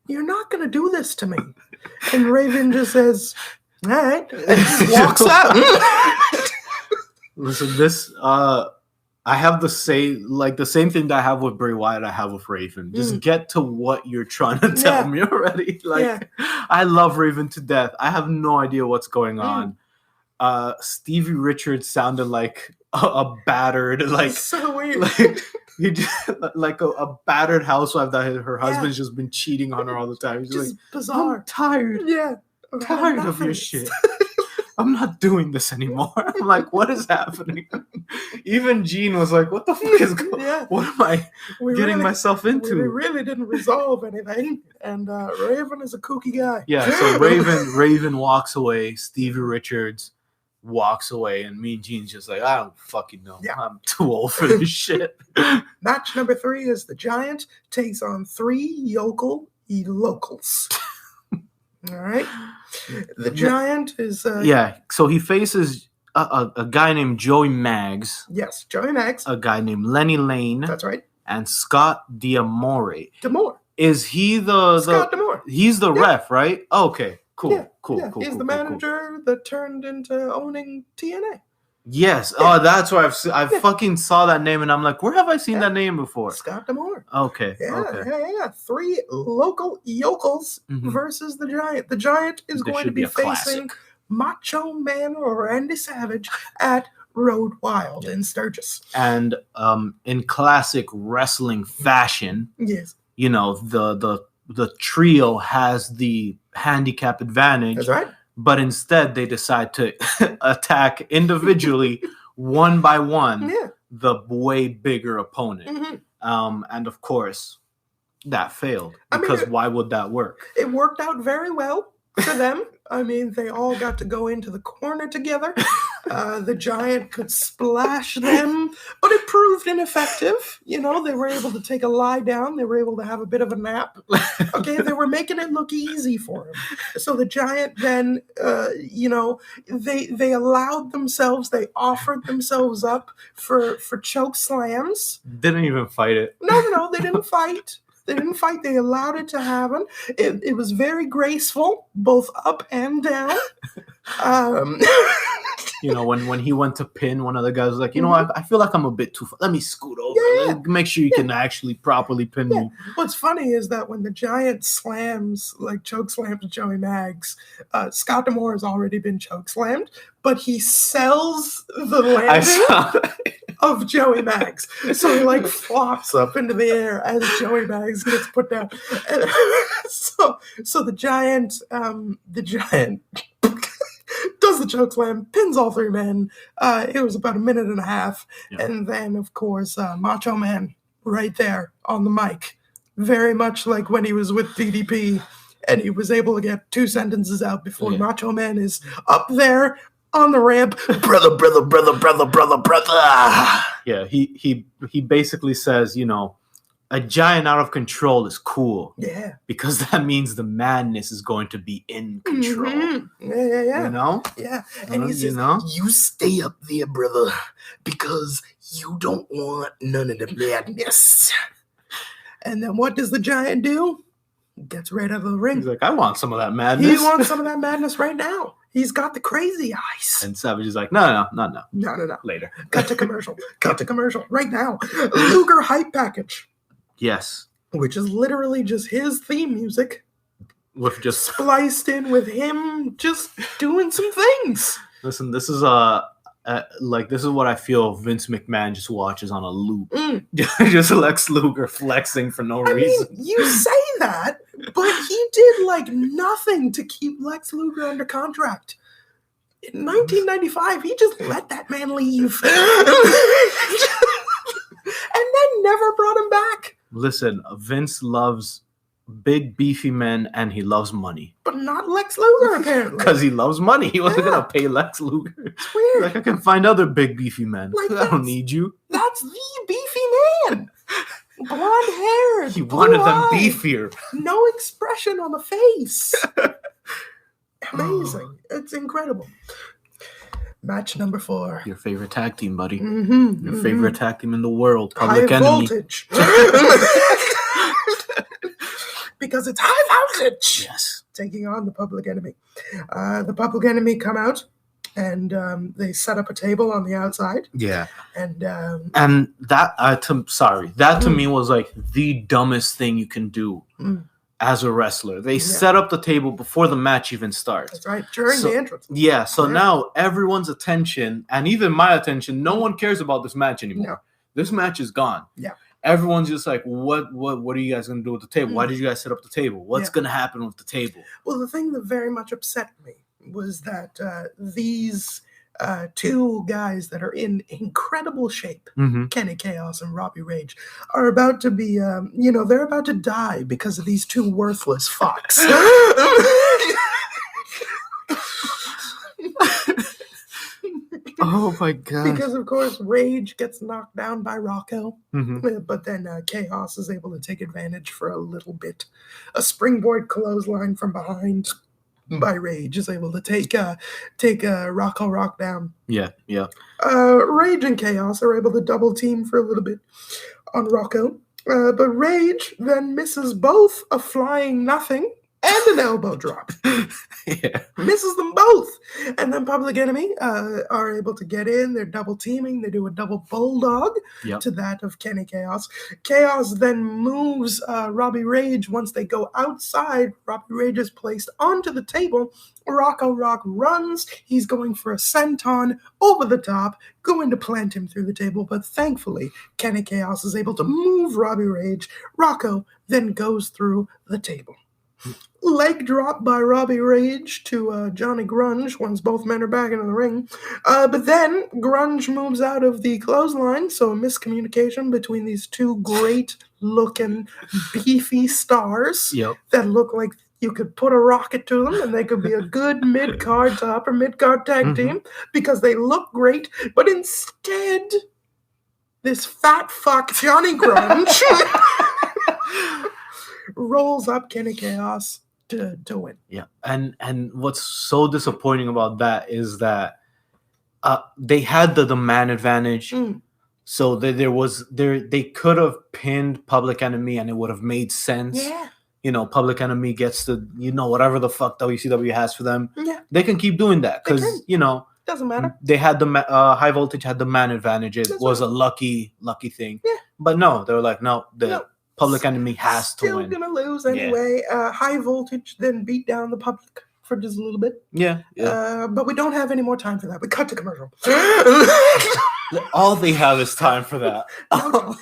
You're not going to do this to me. And Raven just says, all right, and walks out. Listen, this, I have the same thing that I have with Bray Wyatt, I have with Raven. Just get to what you're trying to tell me already. I love Raven to death. I have no idea what's going on. Stevie Richards sounded like a battered, so weird. A battered housewife that her husband's just been cheating on her all the time. She's just like, bizarre. I'm tired. Yeah. I'm tired of your shit. I'm not doing this anymore. I'm like, what is happening? Even Gene was like, what the fuck is going on? What am I getting myself into? We really didn't resolve anything. And Raven is a kooky guy. Yeah, so Raven walks away. Stevie Richards walks away. And me and Gene's just like, I don't fucking know. Yeah. I'm too old for this shit. Match number 3 is the Giant takes on 3 yokel locals. All right. The Giant is... so he faces a guy named Joey Maggs. Yes, Joey Maggs. A guy named Lenny Lane. That's right. And Scott D'Amore. D'Amore. Is he the... Scott D'Amore. He's the ref, right? Oh, okay, cool. He's the manager that turned into owning TNA. Yes. Oh, that's where I fucking saw that name, and I'm like, where have I seen that name before? Scott D'Amore. Okay. Yeah. 3 local yokels versus the Giant. The Giant is going to be facing Macho Man Randy Savage at Road Wild in Sturgis. And in classic wrestling fashion, yes, you know, the trio has the handicap advantage. That's right. But instead, they decide to attack individually, one by one, the way bigger opponent. And of course, that failed. Because why would that work? It worked out very well for them. I mean, they all got to go into the corner together. The Giant could splash them, but it proved ineffective. You know, they were able to take a lie down. They were able to have a bit of a nap. Okay, they were making it look easy for him. So the Giant then, they allowed themselves, they offered themselves up for choke slams. Didn't even fight it. No, they didn't fight. They didn't fight. They allowed it to happen. It was very graceful, both up and down. You know, when he went to pin, one of the guys was like, you know, I feel like I'm a bit too far. Let me scoot over. Yeah. Make sure you can actually properly pin me. What's funny is that when the Giant slams, choke slams Joey Maggs, Scott D'Amore has already been choke slammed, but he sells the landing of Joey Maggs. So he flops up into the air as Joey Maggs gets put down. So the Giant does the choke slam, pins all 3 men. It was about a minute and a half. Yeah. And then, of course, Macho Man right there on the mic. Very much like when he was with DDP and he was able to get 2 sentences out before Macho Man is up there on the ramp. Brother. Yeah, he basically says, you know, a giant out of control is cool. Yeah. Because that means the madness is going to be in control. Yeah. You know? Yeah. And he says, you stay up there, brother, because you don't want none of the madness. And then what does the Giant do? Gets right out of the ring. He's like, I want some of that madness. He wants some of that madness right now. He's got the crazy eyes. And Savage is like, no. Later. Cut to commercial. Cut to commercial right now. Luger hype package. Yes. Which is literally just his theme music. With just spliced in with him just doing some things. Listen, this is this is what I feel Vince McMahon just watches on a loop. Just Lex Luger flexing for no reason. Mean, you say that, but he did like nothing to keep Lex Luger under contract. In 1995, he just let that man leave. And then never brought him back. Listen, Vince loves big beefy men and he loves money, but not Lex Luger apparently, because he loves money. He wasn't gonna pay Lex Luger. It's weird. Like, I can find other big beefy men. Like, I don't need you. That's the beefy man. Blonde hair. He wanted them beefier. No expression on the face. Amazing. It's incredible. Match number 4. Your favorite tag team, buddy. Your favorite tag team in the world. Public Enemy. Voltage. Because it's high voltage. Yes. Taking on the Public Enemy. The Public Enemy come out and they set up a table on the outside. Yeah. And that to me was like the dumbest thing you can do as a wrestler. They set up the table before the match even starts. That's right. During the entrance. Yeah. So now everyone's attention, and even my attention, no one cares about this match anymore. No. This match is gone. Yeah. Everyone's just like, what are you guys going to do with the table? Why did you guys set up the table? What's going to happen with the table? Well, the thing that very much upset me was that these two guys that are in incredible shape, Kenny Chaos and Robbie Rage, are about to be, they're about to die because of these two worthless fucks. Oh my god! Because of course Rage gets knocked down by Rocco, but then Chaos is able to take advantage for a little bit. A springboard clothesline from behind by Rage is able to take Rocco Rock down. Yeah. Rage and Chaos are able to double team for a little bit on Rocco, but Rage then misses both a flying nothing and an elbow drop. Misses them both. And then Public Enemy are able to get in. They're double teaming. They do a double bulldog to that of Kenny Chaos. Chaos then moves Robbie Rage. Once they go outside, Robbie Rage is placed onto the table. Rocco Rock runs. He's going for a senton over the top, going to plant him through the table. But thankfully, Kenny Chaos is able to move Robbie Rage. Rocco then goes through the table. Leg drop by Robbie Rage to Johnny Grunge once both men are back into the ring. But then Grunge moves out of the clothesline, so a miscommunication between these two great-looking, beefy stars that look like you could put a rocket to them and they could be a good mid-card to upper mid-card tag team because they look great. But instead, this fat fuck, Johnny Grunge, rolls up Kenny Chaos to win. Yeah. And what's so disappointing about that is that they had the man advantage. So they could have pinned Public Enemy and it would have made sense. Yeah. Public Enemy gets the, whatever the fuck WCW has for them. Yeah. They can keep doing that because, doesn't matter. They had the High Voltage had the man advantage. It was a lucky thing. Yeah. But no, they were like, no, Public Enemy has to win. Still gonna lose anyway. High Voltage then beat down the Public for just a little bit. Yeah. But we don't have any more time for that. We cut to commercial. All they have is time for that. No time.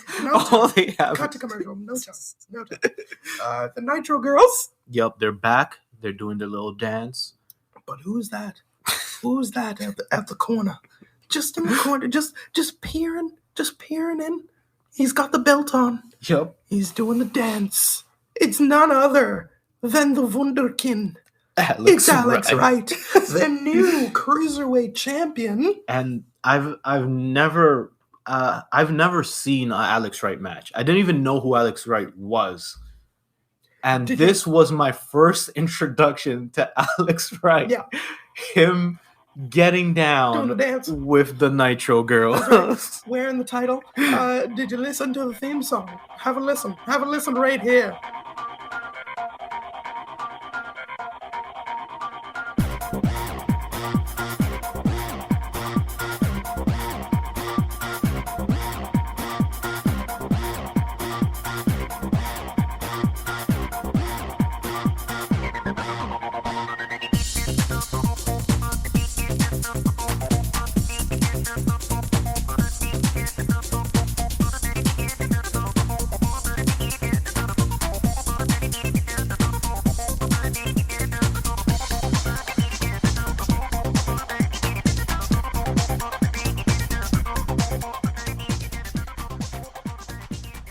All they have. Cut to commercial. No time. The Nitro Girls. Yep, they're back. They're doing their little dance. But who's that? Who's that at the corner? Just in the corner. Just peering in. He's got the belt on. Yep. He's doing the dance. It's none other than the Wunderkind. Alex Wright, the new cruiserweight champion. And I've never seen an Alex Wright match. I didn't even know who Alex Wright was. And this was my first introduction to Alex Wright. Yeah. Him getting down Doing the dance. with the Nitro girls. Right. Wearing the title. Did you listen to the theme song? Have a listen. Have a listen right here.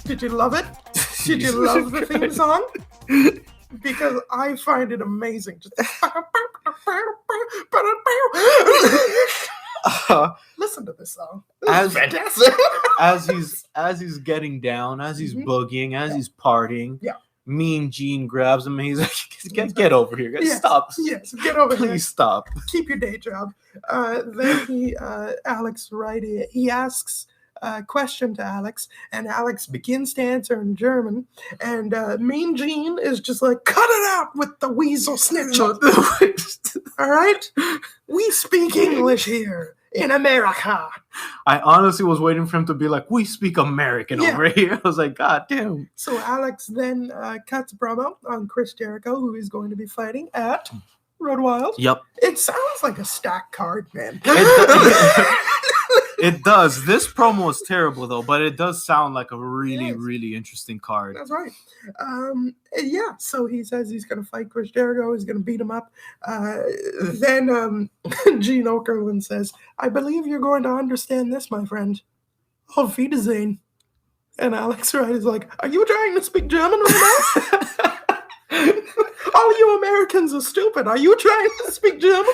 Did you love it? Did you love the theme song? Because I find it amazing. Just listen to this song. This is fantastic. as he's getting down, as he's boogieing, as he's partying. Yeah. Mean Gene grabs him and he's like, get over here. Yes. Stop. Yes, get over here. Please stop. Keep your day job. Then Alex Wright, he asks a question to Alex, and Alex begins to answer in German, and Mean Gene is just like, cut it out with the weasel snitch. All right? We speak English here in America. I honestly was waiting for him to be like, we speak American over here. I was like, God damn. So Alex then cuts a promo on Chris Jericho, who is going to be fighting at Road Wild. Yep. It sounds like a stacked card, man. It does. This promo is terrible, though, but it does sound like a really, really interesting card. That's right. Yeah, so he says he's going to fight Chris Jericho. He's going to beat him up. Then Gene Okerlund says, I believe you're going to understand this, my friend. Auf Wiedersehen. And Alex Wright is like, are you trying to speak German right now? All you Americans are stupid. Are you trying to speak German?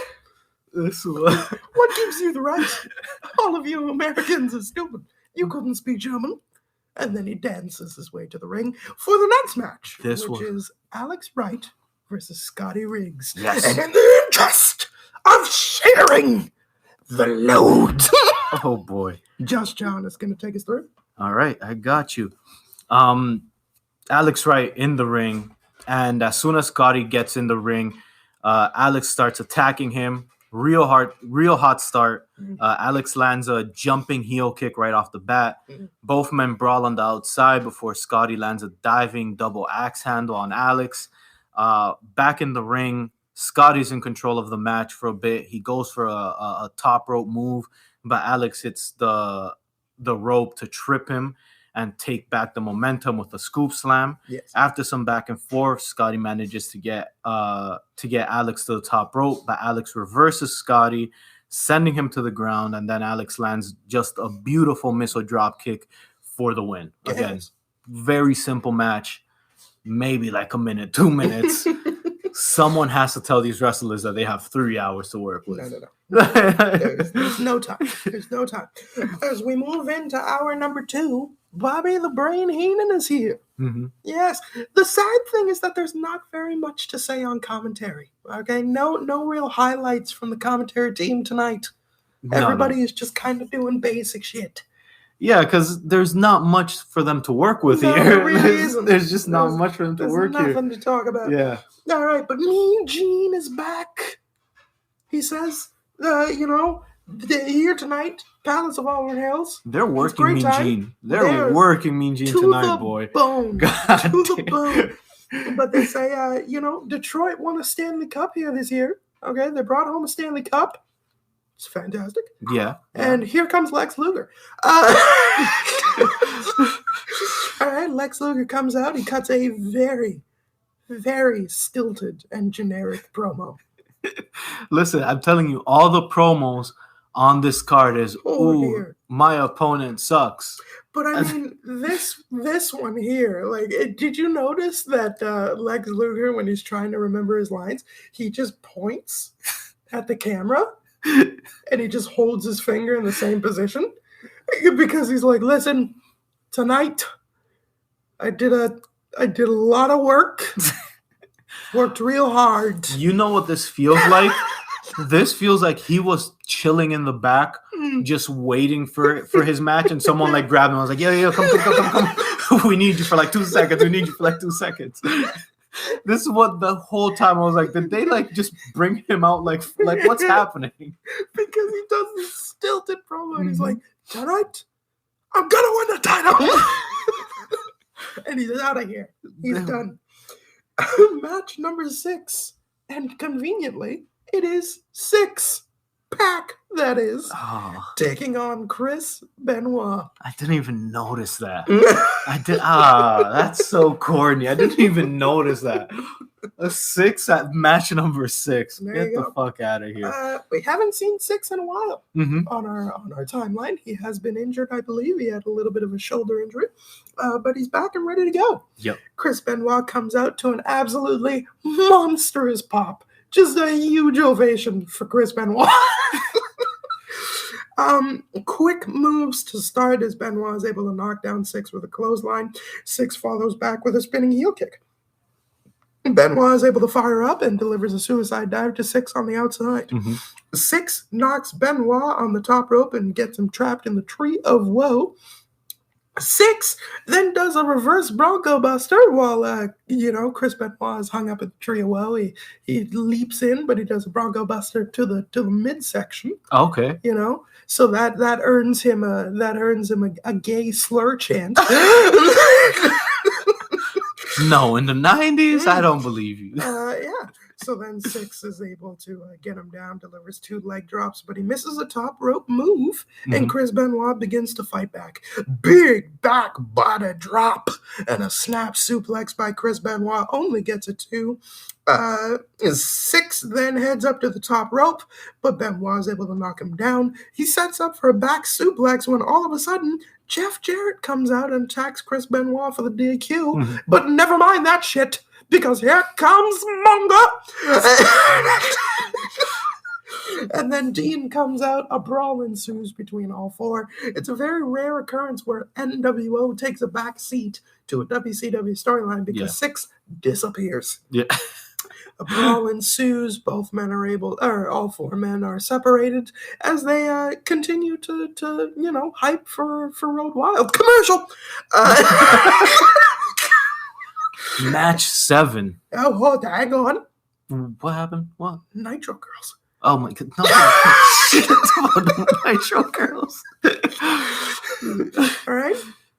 What gives you the right? All of you Americans are stupid. You couldn't speak German. And then he dances his way to the ring for the next match, which is Alex Wright versus Scotty Riggs. Yes. And in the interest of sharing the load. Oh, boy. Josh John is going to take us through. All right, I got you. Alex Wright in the ring, and as soon as Scotty gets in the ring, Alex starts attacking him. Real hot start. Alex lands a jumping heel kick right off the bat. Both men brawl on the outside before Scotty lands a diving double axe handle on Alex. Back in the ring, Scotty's in control of the match for a bit. He goes for a top rope move, but Alex hits the rope to trip him and take back the momentum with a scoop slam. Yes. After some back and forth, Scotty manages to get Alex to the top rope, but Alex reverses Scotty, sending him to the ground, and then Alex lands just a beautiful missile drop kick for the win. Again, very simple match, maybe like a minute, 2 minutes. Someone has to tell these wrestlers that they have 3 hours to work with. No. There's no time. There's no time. As we move into hour number 2, Bobby the Brain Heenan is here. Mm-hmm. Yes. The sad thing is that there's not very much to say on commentary. Okay, no real highlights from the commentary team tonight. Everybody is just kind of doing basic shit. Yeah, because there's not much for them to work with here. There really isn't. There's just not much for them to work here. There's nothing to talk about. Yeah. All right, but Mean Gene is back. He says, here tonight, Palace of Auburn Hills. They're working Mean Gene. They're working Mean Gene tonight, boy. To the bone. But they say, Detroit won a Stanley Cup here this year. Okay, they brought home a Stanley Cup. It's fantastic. Yeah. And here comes Lex Luger. All right, Lex Luger comes out. He cuts a very, very stilted and generic promo. Listen, I'm telling you, all the promos on this card is, my opponent sucks. But I mean, this one here, like, did you notice that Lex Luger, when he's trying to remember his lines, he just points at the camera and he just holds his finger in the same position? Because he's like, listen, tonight I did a lot of work. Worked real hard. You know what this feels like? This feels like he was chilling in the back, just waiting for his match, and someone like grabbed him. I was like, yo, come. We need you for like 2 seconds. We need you for like 2 seconds. This is what the whole time I was like, did they like just bring him out like what's happening? Because he does this stilted promo and he's like, tonight, I'm gonna win the title. And he's out of here. He's done. Match number 6. And conveniently, it is 6-pack, that is. Oh, Taking on Chris Benoit. I didn't even notice that. That's so corny. I didn't even notice that. A 6 at match number 6. Get the fuck out of here. We haven't seen 6 in a while Mm-hmm. on our timeline. He has been injured, I believe. He had a little bit of a shoulder injury, but he's back and ready to go. Yep. Chris Benoit comes out to an absolutely monstrous pop. Just a huge ovation for Chris Benoit. Quick moves to start as Benoit is able to knock down 6 with a clothesline. 6 follows back with a spinning heel kick. Benoit is able to fire up and delivers a suicide dive to 6 on the outside. Mm-hmm. 6 knocks Benoit on the top rope and gets him trapped in the Tree of Woe. 6 then does a reverse Bronco Buster while Chris Benoit is hung up at the Tree of Woe. He leaps in, but he does a Bronco Buster to the midsection. Okay. So that earns him a gay slur chant. No, in the 90s, I don't believe you. Yeah. So then 6 is able to get him down, delivers 2 leg drops, but he misses a top rope move, and Chris Benoit begins to fight back. Big back body drop and a snap suplex by Chris Benoit only gets a 2. 6 then heads up to the top rope, but Benoit is able to knock him down. He sets up for a back suplex when all of a sudden Jeff Jarrett comes out and attacks Chris Benoit for the DQ. But never mind that shit, because here comes Mongo. And then Dean comes out. A brawl ensues between all 4. It's a very rare occurrence where NWO takes a back seat to a WCW storyline because 6 disappears. Yeah. A brawl ensues. Both men are all 4 men are separated as they continue to hype for Road Wild. Commercial. Match 7. Oh, hang on. What happened? What? Nitro Girls. Oh my god! No, shit about the Nitro Girls. All right,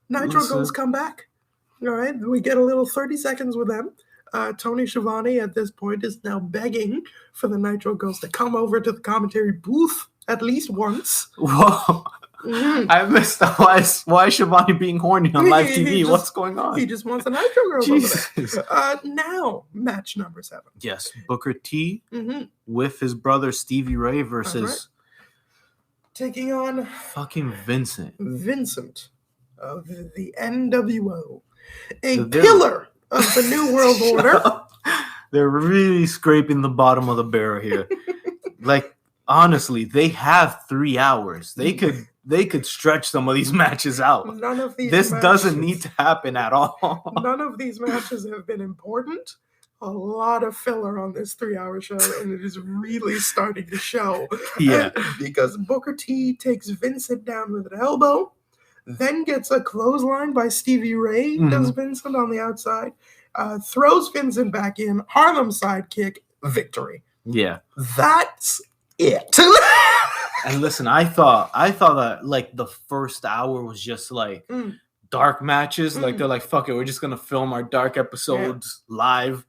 Nitro Girls come back. All right, we get a little 30 seconds with them. Tony Schiavone at this point is now begging for the Nitro Girls to come over to the commentary booth at least once. Whoa. I missed that. Why is Schiavone being horny on live TV? What's going on? He just wants a Nitro Girl. Jesus. Now, match number 7. Yes, Booker T with his brother Stevie Ray versus taking on fucking Vincent of the NWO, a pillar of the New World Order. They're really scraping the bottom of the barrel here. Like, honestly, they have 3 hours. They could stretch some of these matches out. None of these This matches, doesn't need to happen at all. None of these matches have been important. A lot of filler on this 3-hour show, and it is really starting to show. Yeah. Because Booker T takes Vincent down with an elbow, then gets a clothesline by Stevie Ray, does Vincent on the outside, throws Vincent back in, Harlem sidekick, victory. Yeah. That's it. And listen, I thought that like the first hour was just like dark matches. Like they're like, fuck it, we're just gonna film our dark episodes live.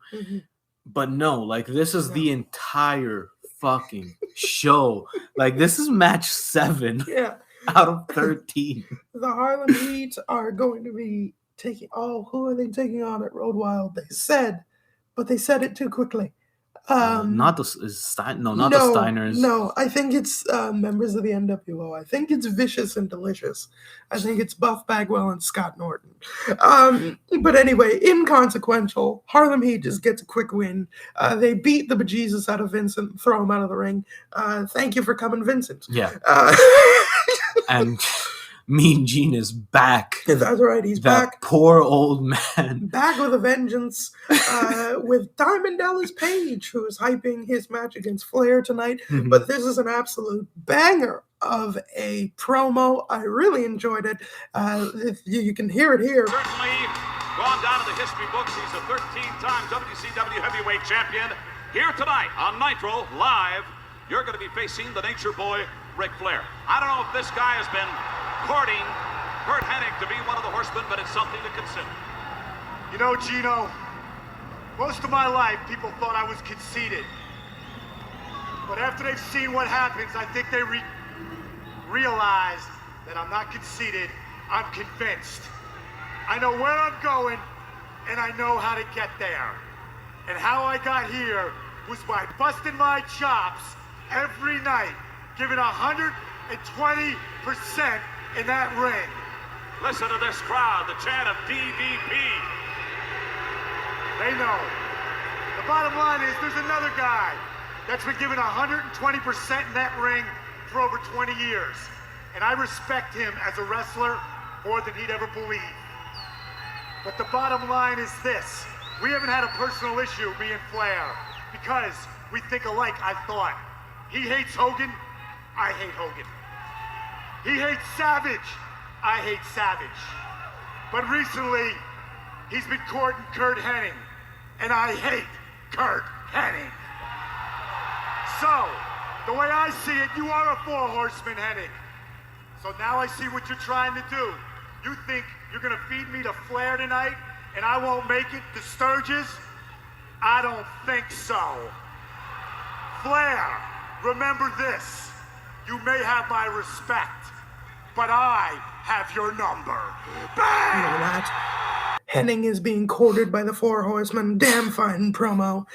But no, like this is the entire fucking show. Like this is match 7 out of 13. The Harlem Heat are going to be taking. Oh, who are they taking on at Road Wild? They said, but they said it too quickly. Not the Steiners. No, I think it's members of the NWO. I think it's Vicious and Delicious. I think it's Buff Bagwell and Scott Norton. But anyway, inconsequential. Harlem Heat just gets a quick win. They beat the bejesus out of Vincent and throw him out of the ring. Thank you for coming, Vincent. Yeah. And Mean Gene is back. That's right, he's back. Poor old man. Back with a vengeance, with Diamond Dallas Page, who is hyping his match against Flair tonight. Mhm. But this is an absolute banger of a promo. I really enjoyed it. You can hear it here. Certainly gone down in the history books. He's a 13-time WCW Heavyweight Champion. Here tonight on Nitro Live, you're going to be facing the Nature Boy, Ric Flair. I don't know if this guy has been courting Kurt Hennig to be one of the Horsemen, but it's something to consider. You know, Gino, most of my life people thought I was conceited. But after they've seen what happens, I think they realize that I'm not conceited, I'm convinced. I know where I'm going, and I know how to get there. And how I got here was by busting my chops every night, giving 120% in that ring. Listen to this crowd, the chant of DDP. They know. The bottom line is there's another guy that's been giving 120% in that ring for over 20 years. And I respect him as a wrestler more than he'd ever believe. But the bottom line is this. We haven't had a personal issue, me and Flair, because we think alike, I thought. He hates Hogan, I hate Hogan. He hates Savage, I hate Savage. But recently, he's been courting Kurt Hennig, and I hate Kurt Hennig. So, the way I see it, you are a 4-horseman, Hennig. So now I see what you're trying to do. You think you're gonna feed me to Flair tonight, and I won't make it to Sturgis? I don't think so. Flair, remember this. You may have my respect, but I have your number. Bang! Look at that. Hennig is being courted by the 4 Horsemen. Damn fine promo.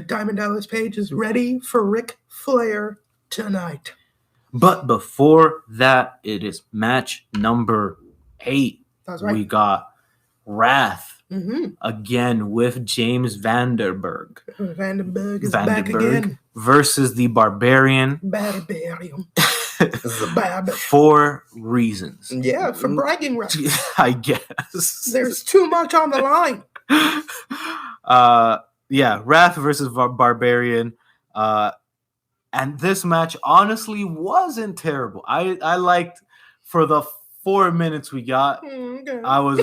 Diamond Dallas Page is ready for Ric Flair tonight. But before that, it is match number 8. That's right. We got Wrath Mm-hmm. again with James Vanderberg. Vandenberg is back again. Versus the Barbarian. Barbarian. The Bab. For reasons. Yeah, for bragging rights. I guess. There's too much on the line. Yeah, Wrath versus Barbarian. And this match honestly wasn't terrible. I liked for the 4 minutes we got. Okay. I was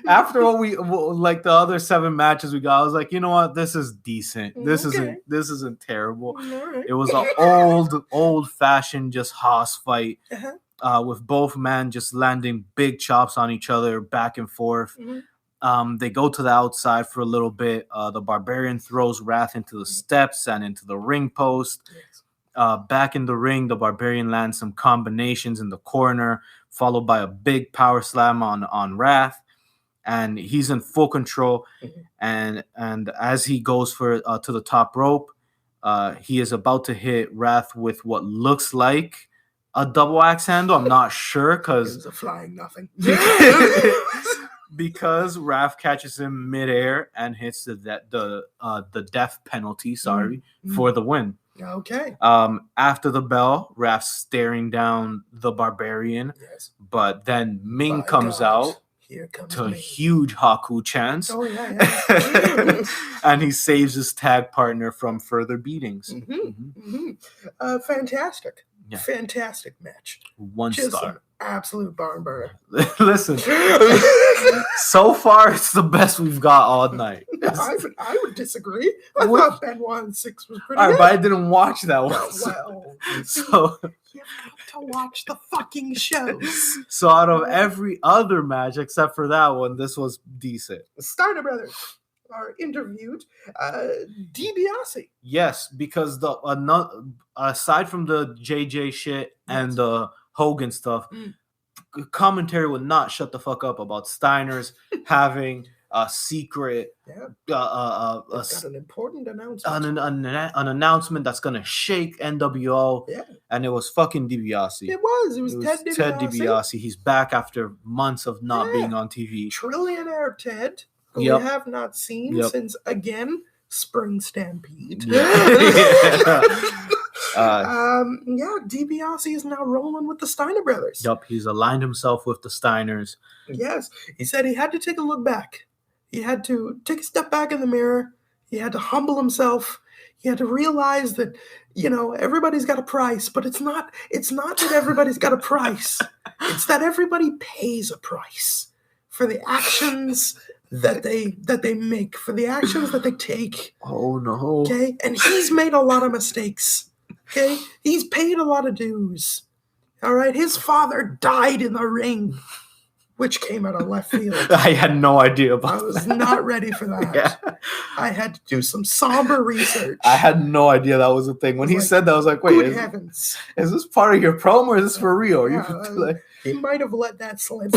after what we like the other 7 matches we got, I was like, you know what, this is decent. This isn't terrible. Right. It was an old fashioned just hoss fight, with both men just landing big chops on each other back and forth. Mm-hmm. They go to the outside for a little bit. The Barbarian throws Wrath into the steps and into the ring post. Yes. Back in the ring, the Barbarian lands some combinations in the corner, followed by a big power slam on Wrath, and he's in full control. Mm-hmm. And as he goes for to the top rope, he is about to hit Wrath with what looks like a double axe handle. I'm not sure It was a flying nothing. because Wrath catches him midair and hits the death penalty. Mm-hmm. For the win. Okay. After the bell, Wrath's staring down the Barbarian, Yes. but then Ming By comes God, out Here comes to a Ming. huge Haku chance, Oh yeah. and he saves his tag partner from further beatings. Fantastic. Yeah. Fantastic match. 1 Just star. an absolute barn burner. Listen, so far it's the best we've got all night. I would disagree. I What? thought Benoit and 6 was pretty All right, good. but I didn't watch that one. Well, So you've got to watch the fucking shows. So out of every other match except for that one, this was decent. Steiner Brothers are interviewed DiBiase. Yes, because aside from the JJ shit and the Hogan stuff, commentary would not shut the fuck up about Steiner's having a secret, Got an important announcement. an announcement that's gonna shake NWO, and it was fucking DiBiase. It was Ted DiBiase. He's back after months of not being on TV. Trillionaire Ted, who Yep. we have not seen since, again, Spring Stampede. DiBiase is now rolling with the Steiner brothers. Yup, he's aligned himself with the Steiners. Yes, he said he had to take a look back. He had to take a step back in the mirror. He had to humble himself. He had to realize that, everybody's got a price, but it's not that everybody's got a price. It's that everybody pays a price for the actions that they make, for the actions that they take. Oh no. Okay? And he's made a lot of mistakes. Okay? He's paid a lot of dues. All right? His father died in the ring, which came out of left field. I had no idea about that. I was not ready for that. Yeah. I had to do some somber research. I had no idea that was a thing. When he said that, I was like, wait, good heavens. Is this part of your promo or is this for real? He might have let that slip.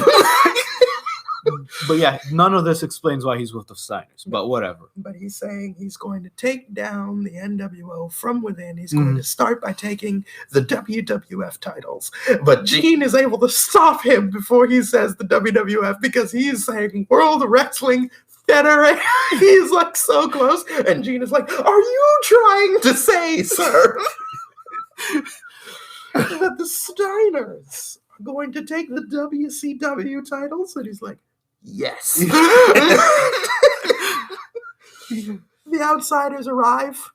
But yeah, none of this explains why he's with the Steiners, but whatever. But he's saying he's going to take down the NWO from within. He's going to start by taking the WWF titles. But Gene is able to stop him before he says the WWF because he's saying World Wrestling Federation. He's like so close. And Gene is like, are you trying to say, sir, that the Steiners are going to take the WCW titles? And he's like, yes. The outsiders arrive.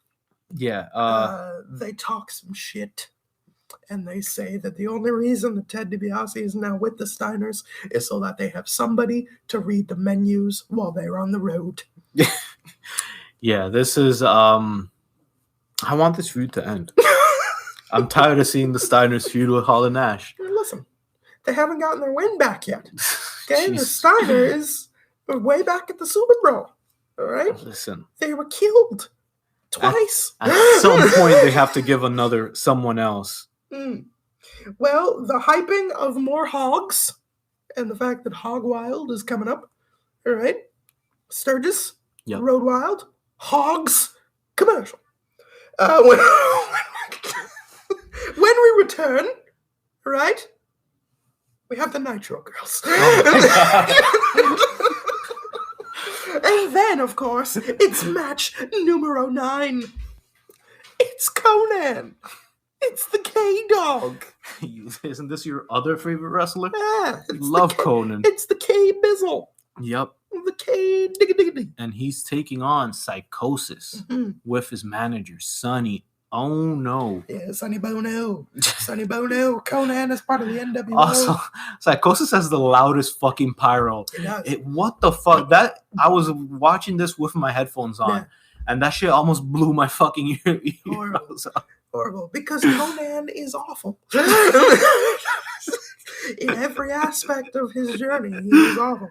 Yeah. They talk some shit. And they say that the only reason that Ted DiBiase is now with the Steiners is so that they have somebody to read the menus while they're on the road. Yeah, this is I want this feud to end. I'm tired of seeing the Steiners feud with Hall and Nash. Listen, they haven't gotten their win back yet. Okay, the Steiners were way back at the Super Bowl. All right? Listen. They were killed twice. At some point, they have to give someone else. Well, the hyping of more hogs and the fact that Hog Wild is coming up. All right? Sturgis, Road Wild, Hogs, commercial. When we return, right? We have the Nitro girls. And then, of course, it's match numero 9. It's Conan. It's the K-Dog. Isn't this your other favorite wrestler? Yeah. Love Conan. It's the K-Bizzle. Yep. The K-Digga-Digga-Digga. And he's taking on Psychosis with his manager, Sonny. Oh, no. Yeah, Sonny Bono. Sonny Bono. Conan is part of the NWO. Also, Psychosis has the loudest fucking pyro. It does. What the fuck? I was watching this with my headphones on, and that shit almost blew my fucking ear. Horrible. Because Conan is awful. In every aspect of his journey, he is awful.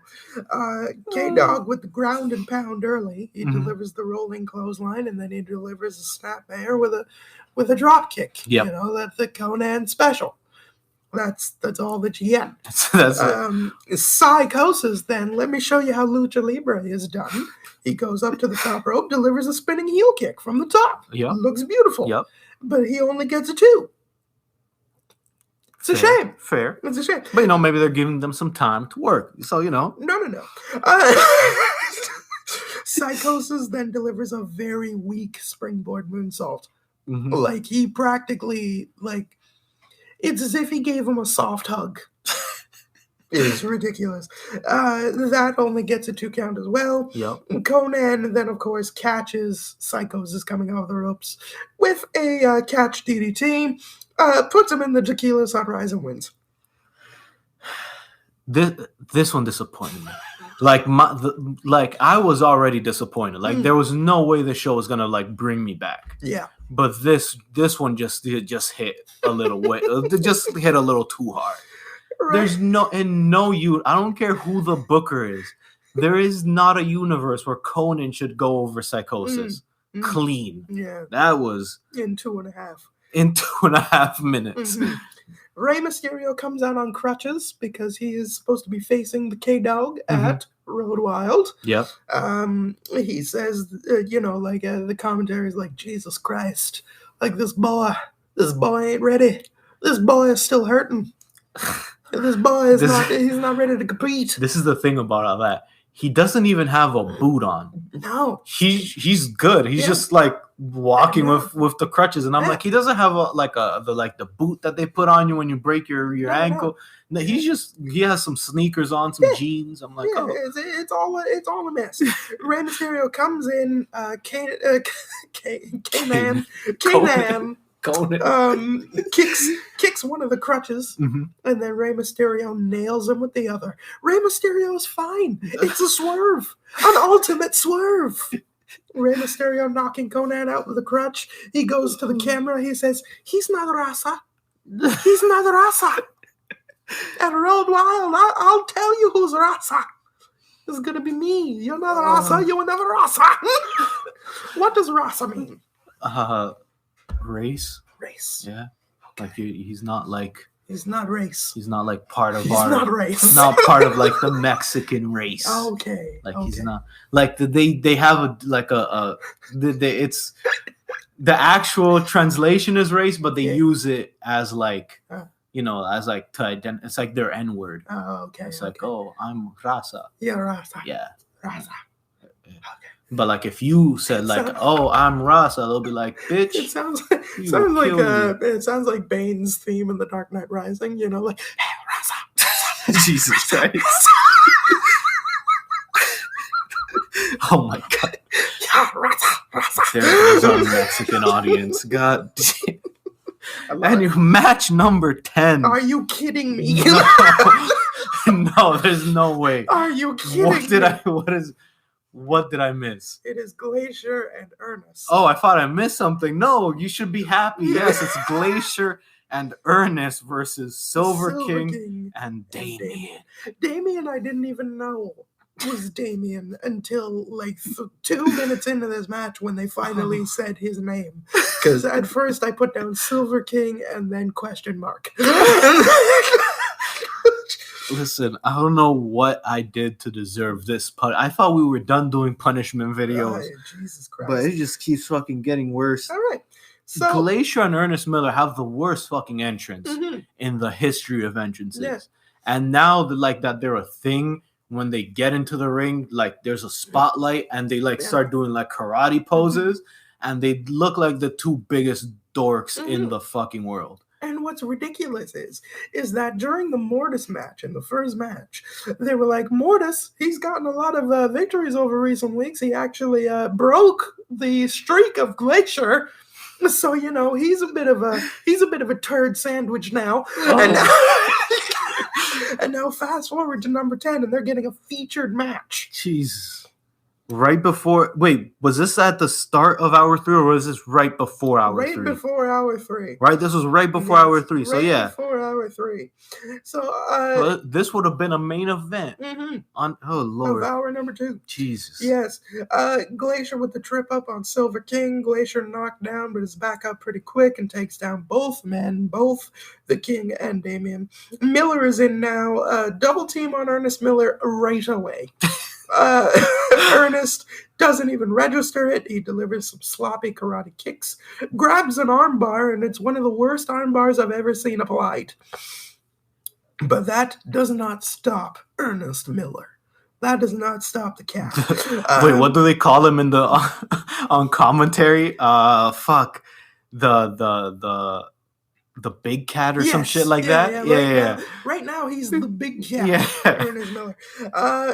K-Dog with the ground and pound early. He delivers the rolling clothesline, and then he delivers a snap bear with a drop kick. Yep. That's the Conan special. That's all that you get. That's it. Psychosis, then, let me show you how Lucha Libre is done. He goes up to the top rope, delivers a spinning heel kick from the top. Yep. Looks beautiful. Yep. But he only gets a 2. It's a shame. Fair. It's a shame. But, maybe they're giving them some time to work. So, No. Psychosis then delivers a very weak springboard moonsault. Like, he practically, it's as if he gave him a soft hug. It's ridiculous. That only gets a 2 count as well. Yep. Conan then, of course, catches Psychosis coming out of the ropes with a catch DDT. Puts him in the Tequila Sunrise and wins. This one disappointed me. I was already disappointed. There was no way the show was gonna bring me back. Yeah. But this one just hit a little way. It just hit a little too hard. Right. There's I don't care who the booker is. There is not a universe where Conan should go over Psychosis clean. Yeah. That was in 2.5. In 2.5 minutes. Rey Mysterio comes out on crutches because he is supposed to be facing the K-Dog at Road Wild. Yep. He says, the commentary is like, Jesus Christ, this boy ain't ready. This boy is still hurting. This boy is he's not ready to compete. This is the thing about all that. he doesn't even have a boot on. No. He's good. He's just like walking with the crutches, and I'm like, he doesn't have the boot that they put on you when you break your ankle. No, he has some sneakers on, some jeans. I'm like, it's all a mess. Rey Mysterio comes in, Conan kicks one of the crutches, and then Rey Mysterio nails him with the other. Rey Mysterio is fine. It's a swerve, an ultimate swerve. Rey Mysterio knocking Conan out with a crutch. He goes to the camera. He says, "He's not Rasa. He's not Rasa." And Road Wild, I'll tell you who's Rasa. It's gonna be me. You're not Rasa. You were never Rasa. What does Rasa mean? Race. Yeah. Okay. Like he's not like. He's not race. He's not like part of he's our. Not race. He's not part of like the Mexican race. Okay. Like he's not like they have it's the actual translation is race, but they use it as like as like to identify. It's like their N word. Oh, okay. It's like, oh, I'm Raza. Yeah, Raza. Yeah. Raza. Okay. But like if you said like, oh, I'm Raza, they'll be like, bitch. It sounds like Bane's theme in The Dark Knight Rising. You know, like, hey, Raza. Jesus Christ. Oh my God. Yeah, Raza. There goes our Mexican audience. God damn. And match number 10. Are you kidding me? No, there's no way. Are you kidding me? What did I miss? It is Glacier and Ernest. Oh, I thought I missed something. No, you should be happy. Yes, it's Glacier and Ernest versus Silver King and Damien. Damien, I didn't even know was Damien until like 2 minutes into this match when they finally said his name. Because at first I put down Silver King and then question mark. Listen, I don't know what I did to deserve this. I thought we were done doing punishment videos. Jesus Christ. But it just keeps fucking getting worse. All right. So Glacier and Ernest Miller have the worst fucking entrance in the history of entrances. Yeah. And now that they're a thing when they get into the ring, like there's a spotlight and they start doing like karate poses and they look like the two biggest dorks in the fucking world. And what's ridiculous is that during the Mortis match, in the first match, they were like, Mortis, he's gotten a lot of victories over recent weeks. He actually broke the streak of Glacier. So, he's a bit of a turd sandwich now. And now fast forward to number 10 and they're getting a featured match. Jesus. Right before, was this at the start of hour 3 or was this right before hour 3? Right before hour 3. Right, this was right before hour 3. So yeah, before hour 3. So this would have been a main event on Lord of hour number 2. Jesus. Yes, Glacier with the trip up on Silver King. Glacier knocked down, but is back up pretty quick and takes down both men, both the King and Damien. Miller is in now. Double team on Ernest Miller right away. Ernest doesn't even register it. He delivers some sloppy karate kicks, grabs an armbar, and it's one of the worst armbars I've ever seen applied. But that does not stop Ernest Miller. That does not stop the cat. What do they call him in the on commentary? Fuck the big cat or some shit like that. Yeah. Right now, he's the big cat. Ernest Miller.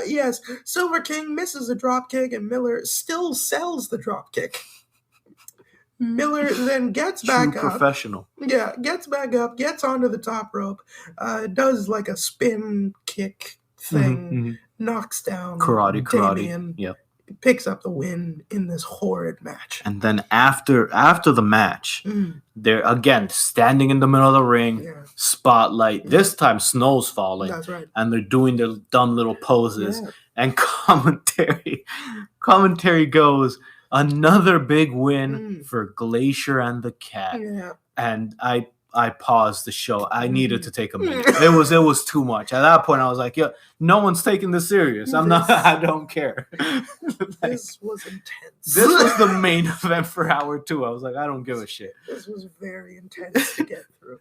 Yes. Silver King misses a drop kick, and Miller still sells the drop kick. Miller then gets back up. Professional. Yeah, gets back up, gets onto the top rope, does like a spin kick thing, knocks down Damien. Yep. Picks up the win in this horrid match. And then after the match, they're again standing in the middle of the ring, spotlight. This time snow's falling. That's right. And they're doing their dumb little poses. Yeah. And commentary goes, another big win for Glacier and the Cat. Yeah. And I paused the show. I needed to take a minute. It was too much. At that point, I was like, "Yeah, no one's taking this serious. I don't care." This was intense. This was the main event for hour 2. I was like, I don't give a shit. This was very intense to get through.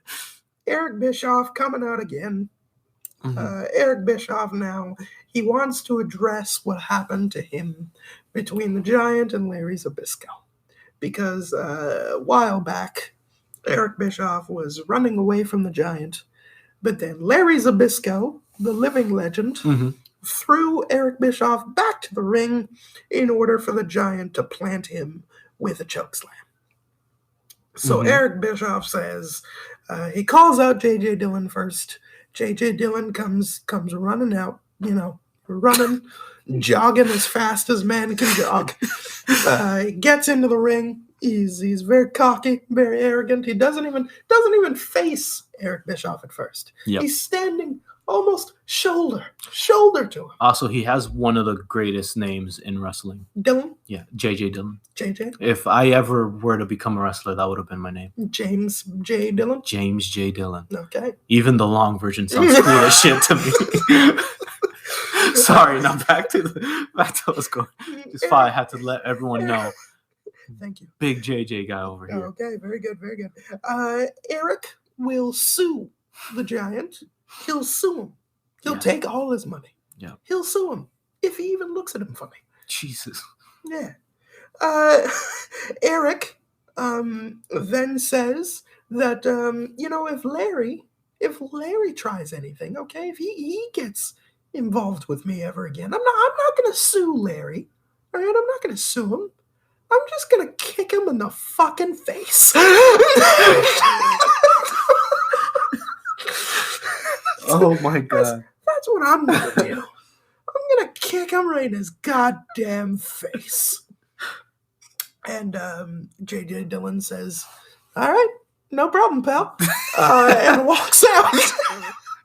Eric Bischoff coming out again. Eric Bischoff now, he wants to address what happened to him between the Giant and Larry Zbyszko. Because a while back, Eric Bischoff was running away from the Giant, but then Larry Zbyszko, the living legend, threw Eric Bischoff back to the ring in order for the Giant to plant him with a chokeslam. So Eric Bischoff says, he calls out J.J. Dillon first. J.J. Dillon comes running out, running, jogging as fast as man can jog. He gets into the ring. He's very cocky, very arrogant. He doesn't even face Eric Bischoff at first. Yep. He's standing almost shoulder to him. Also, he has one of the greatest names in wrestling. Dillon? Yeah, J.J. Dillon. JJ? If I ever were to become a wrestler, that would have been my name. James J. Dillon? James J. Dillon. Okay. Even the long version sounds cool as shit to me. Sorry, now back to what's going. Just fine. I had to let everyone know. Thank you. Big JJ guy over here. Okay, very good, very good. Eric will sue the Giant. He'll sue him. He'll take all his money. Yeah. He'll sue him if he even looks at him funny. Jesus. Yeah. Eric then says that if Larry tries anything, okay, if he gets involved with me ever again, I'm not gonna sue Larry. All right, I'm not gonna sue him. I'm just gonna kick him in the fucking face. Oh my god. That's what I'm gonna do. I'm gonna kick him right in his goddamn face. And J.J. Dillon says, "All right, no problem, pal," and walks out.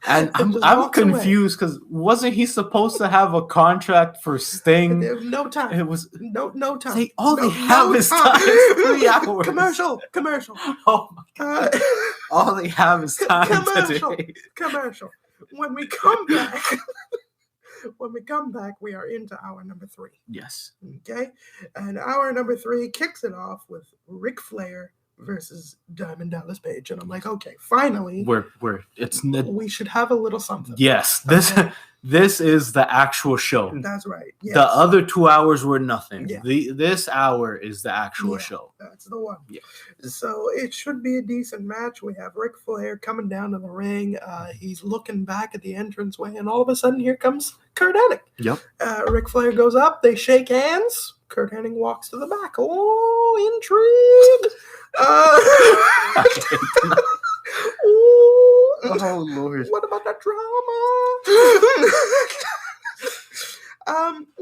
And I'm confused because wasn't he supposed to have a contract for Sting? No time. It was no time. They have is time. 3 hours. Commercial. Oh my god. All they have is time today. Commercial. When we come back, we are into hour number 3. Yes. Okay? And hour number 3 kicks it off with Ric Flair versus Diamond Dallas Page. And I'm like, okay, finally. We should have a little something. Yes. This is the actual show. That's right. Yes. The other 2 hours were nothing. Yeah. This hour is the actual show. That's the one. Yeah. So it should be a decent match. We have Ric Flair coming down to the ring. He's looking back at the entranceway, and all of a sudden, here comes Kurt Hennig. Yep. Ric Flair goes up. They shake hands. Kurt Hennig walks to the back. Oh, intrigue! Oh Lord! What about that drama?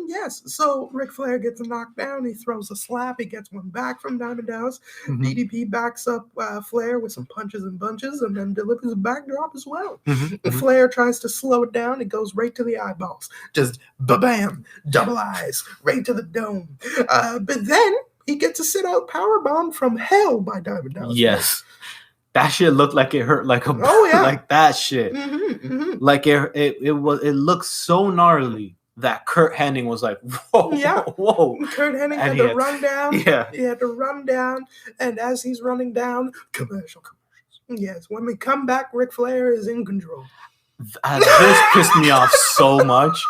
Yes. So Ric Flair gets knocked down. He throws a slap. He gets one back from Diamond Dallas. DDP backs up Flair with some punches and bunches, and then delivers a backdrop as well. Flair tries to slow it down. It goes right to the eyeballs. Just ba-bam, double eyes, right to the dome. But then he gets a sit-out powerbomb from hell by Diamond Dallas. Yes. That shit looked like it hurt like a like that shit. Like it looked so gnarly that Kurt Hennig was like, whoa. Kurt Hennig had to run down. Yeah. He had to run down, and as he's running down, commercials. Yes, when we come back, Ric Flair is in control. This pissed me off so much.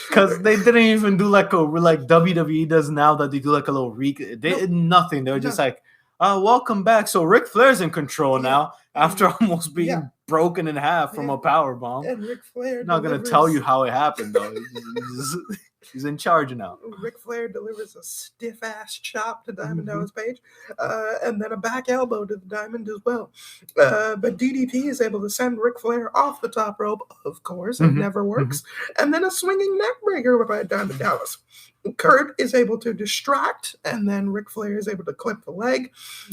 Because they didn't even do like WWE does now, that they do like a little They did nothing. They were just like, welcome back. So Ric Flair's in control now after almost being broken in half from a powerbomb. And Ric Flair not going to tell you how it happened, though. He's in charge now. Ric Flair delivers a stiff-ass chop to Diamond Dallas Page, and then a back elbow to the Diamond as well. But DDP is able to send Ric Flair off the top rope, of course. It never works. And then a swinging neckbreaker by Diamond Dallas. Kurt is able to distract, and then Ric Flair is able to clip the leg.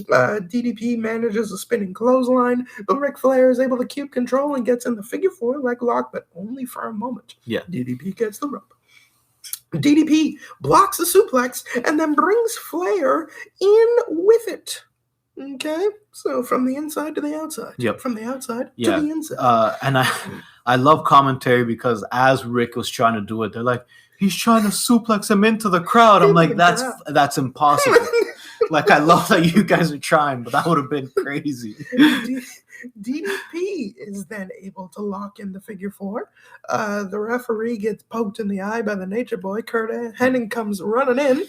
DDP manages a spinning clothesline, but Ric Flair is able to keep control and gets in the figure 4 leg lock, but only for a moment. Yeah. DDP gets the rope. DDP blocks the suplex and then brings Flair in with it. Okay? So from the inside to the outside. Yep. From the outside to the inside. And I love commentary because as Rick was trying to do it, they're like, he's trying to suplex him into the crowd. I'm like, that's impossible. Like, I love that you guys are trying, but that would have been crazy. DDP is then able to lock in the figure 4. The referee gets poked in the eye by the Nature Boy. Kurt Hennig comes running in.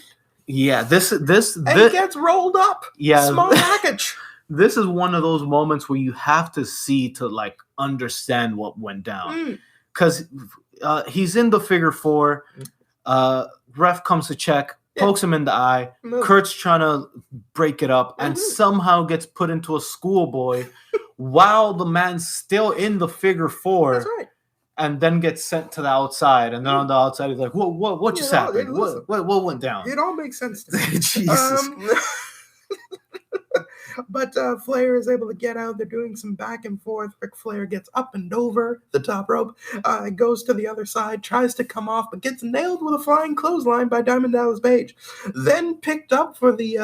Yeah, this gets rolled up. Yeah, Small package. This is one of those moments where you have to see to like understand what went down, because he's in the figure 4. Ref comes to check, pokes him in the eye. Kurt's trying to break it up and somehow gets put into a schoolboy while the man's still in the figure 4. That's right. And then gets sent to the outside, and then on the outside he's like, "What just happened? What went down?" It all makes sense to me. Jesus. But Flair is able to get out. They're doing some back and forth. Ric Flair gets up and over the top rope, goes to the other side, tries to come off, but gets nailed with a flying clothesline by Diamond Dallas Page. Then picked up for the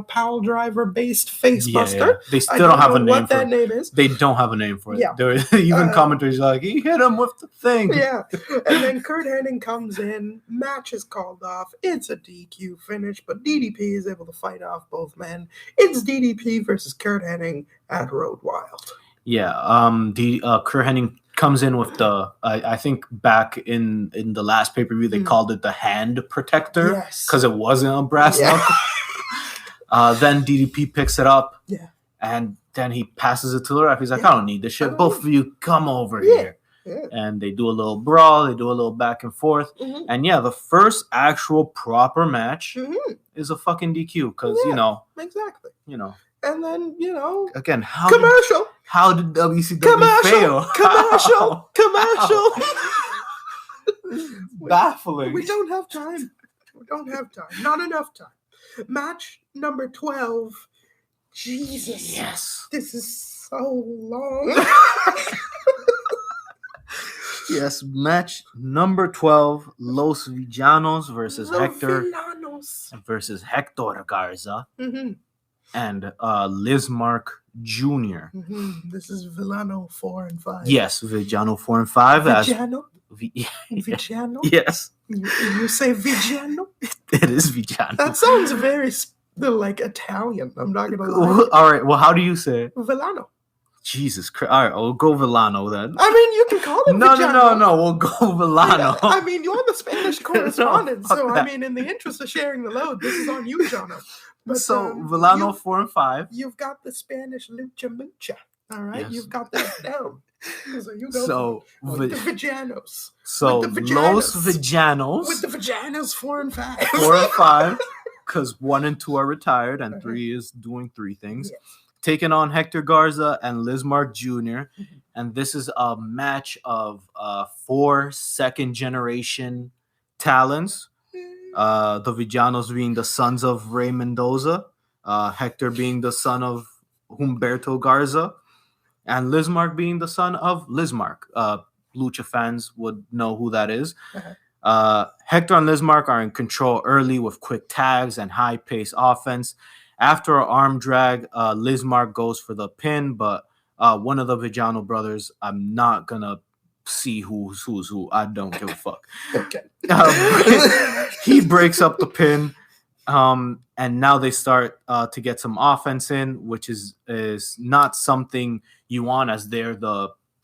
Powell Driver-based facebuster. Yeah. They still don't have a name what for that it. name is. They don't have a name for it. Yeah. Even commentators are like, he hit him with the thing. Yeah. And then Kurt Hennig comes in. Match is called off. It's a DQ finish, but DDP is able to fight off both men. It's DDP versus Kurt Hennig at Road Wild. Yeah. Kurt Hennig comes in with the I think back in the last pay-per-view they called it the hand protector. Yes. Because it wasn't a brass knuckle. Then DDP picks it up. Yeah. And then he passes it to the ref. He's like, I don't need this shit. Both of you come over here. Yeah. And they do a little brawl. They do a little back and forth. And yeah, the first actual proper match is a fucking DQ. Because, Exactly. And then, again, how did WCW fail? Commercial. Baffling. We don't have time. Not enough time. Match number 12. Jesus. Yes. This is so long. Yes, match number 12, Los Villanos versus Hector Garza and Lismark Jr. This is Villano 4 and 5. Yes, Villano 4 and 5. Villano? Yes. You say Villano? It is Villano. That sounds very Italian. I'm not gonna lie. All right. Well, how do you say it? Villano. Jesus Christ. All right, we'll go Villano then. I mean, you can call it Villano. No. We'll go Villano. Yeah, I mean, you're the Spanish correspondent, so I mean, in the interest of sharing the load, this is on you, Jono. But, so Villano 4 and 5. You've got the Spanish lucha mucha. All right, You've got that down. So you go with the Villanos. So Los Villanos. With the Villanos 4 and 5. 4 and 5, because 1 and 2 are retired, and 3 is doing 3 things. Yes. Taking on Hector Garza and Lismark Jr. And this is a match of 4 second-generation talents. The Villanos being the sons of Rey Mendoza, Hector being the son of Humberto Garza, and Lismark being the son of Lismark. Lucha fans would know who that is. Hector and Lismark are in control early with quick tags and high-paced offense. After an arm drag, Lismark goes for the pin, but one of the Villano brothers, I'm not going to see who's who. I don't give a fuck. Okay. He breaks up the pin, and now they start to get some offense in, which is not something you want, as they're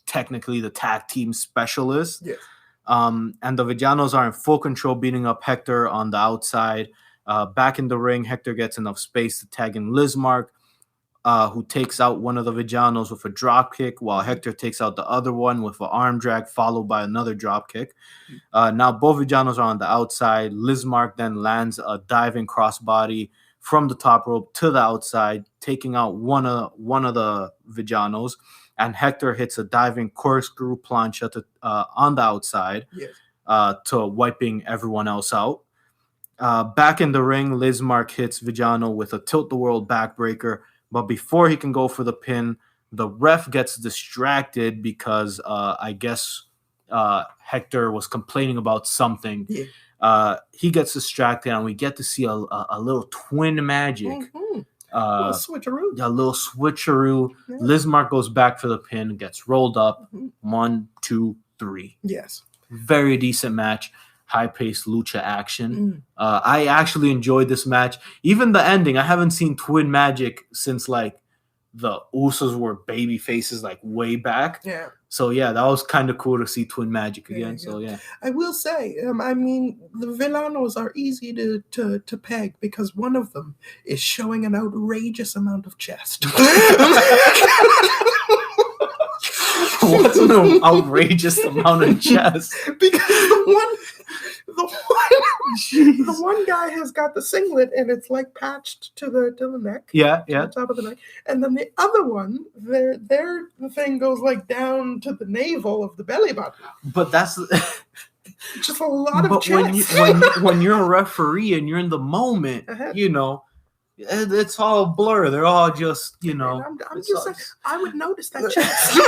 technically the tag team specialist. Yes. And the Villanos are in full control, beating up Hector on the outside. Back in the ring, Hector gets enough space to tag in Lismark, who takes out one of the Villanos with a drop kick, while Hector takes out the other one with an arm drag, followed by another drop kick. Now both Villanos are on the outside. Lismark then lands a diving crossbody from the top rope to the outside, taking out one of the Villanos, and Hector hits a diving corkscrew plancha on the outside, to wiping everyone else out. Back in the ring, Lismark hits Villano with a tilt-the-world backbreaker, but before he can go for the pin, the ref gets distracted because I guess Hector was complaining about something. He gets distracted, and we get to see a little twin magic. A little switcheroo. Yeah. Lismark goes back for the pin, gets rolled up. 1, 2, 3. Yes. Very decent match. high-paced lucha action. I actually enjoyed this match. Even the ending, I haven't seen Twin Magic since like the Usos were baby faces like way back. Yeah. So yeah, that was kind of cool to see Twin Magic again. So yeah, I will say, I mean, the villanos are easy to peg because one of them is showing an outrageous amount of chest. What's an outrageous amount of chest? Because the one guy has got the singlet and it's like patched to the neck. Yeah, to the top of the neck. And then the other one, their thing goes like down to the navel of the belly button. But that's just a lot of chest. when you're a referee and you're in the moment, you know, it's all a blur. They're all just, you know. I'm just saying, I would notice that chest.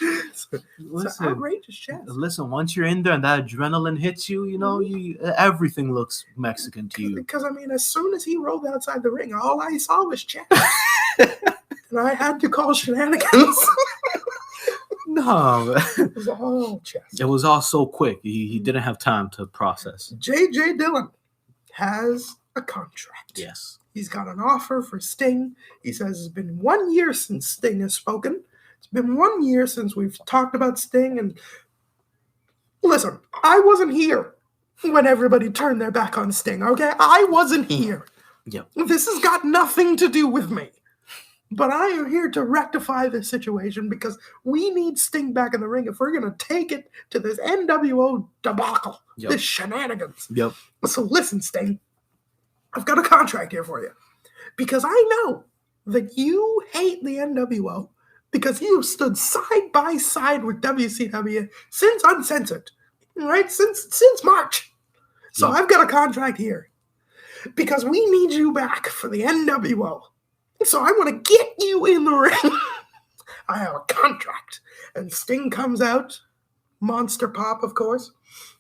It's outrageous chest. Listen, once you're in there and that adrenaline hits you, you know, everything looks Mexican to you. Because, I mean, as soon as he rolled outside the ring, all I saw was chest. And I had to call shenanigans. No. It was all chest. It was all so quick. He didn't have time to process. J.J. Dillon has a contract. Yes. He's got an offer for Sting. He says it's been 1 year since Sting has spoken. It's been 1 year since we've talked about Sting. And listen, I wasn't here when everybody turned their back on Sting, okay? I wasn't here. Yep. This has got nothing to do with me. But I am here to rectify this situation because we need Sting back in the ring if we're going to take it to this NWO debacle, this shenanigans. Yep. So listen, Sting, I've got a contract here for you because I know that you hate the NWO because you stood side by side with WCW since Uncensored, right? Since March. So I've got a contract here because we need you back for the NWO. So I want to get you in the ring. I have a contract. And Sting comes out, Monster Pop, of course.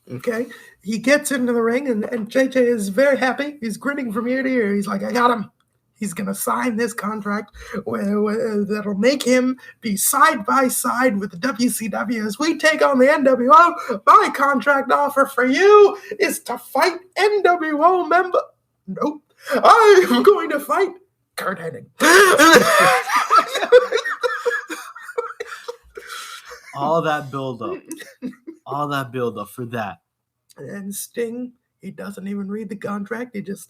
Okay? He gets into the ring, and JJ is very happy. He's grinning from ear to ear. He's like, I got him. He's going to sign this contract that'll make him be side by side with the WCW as we take on the NWO. My contract offer for you is to fight NWO member. Nope. I'm going to fight Kurt Hennig. all that build up for that. And Sting, he doesn't even read the contract. He just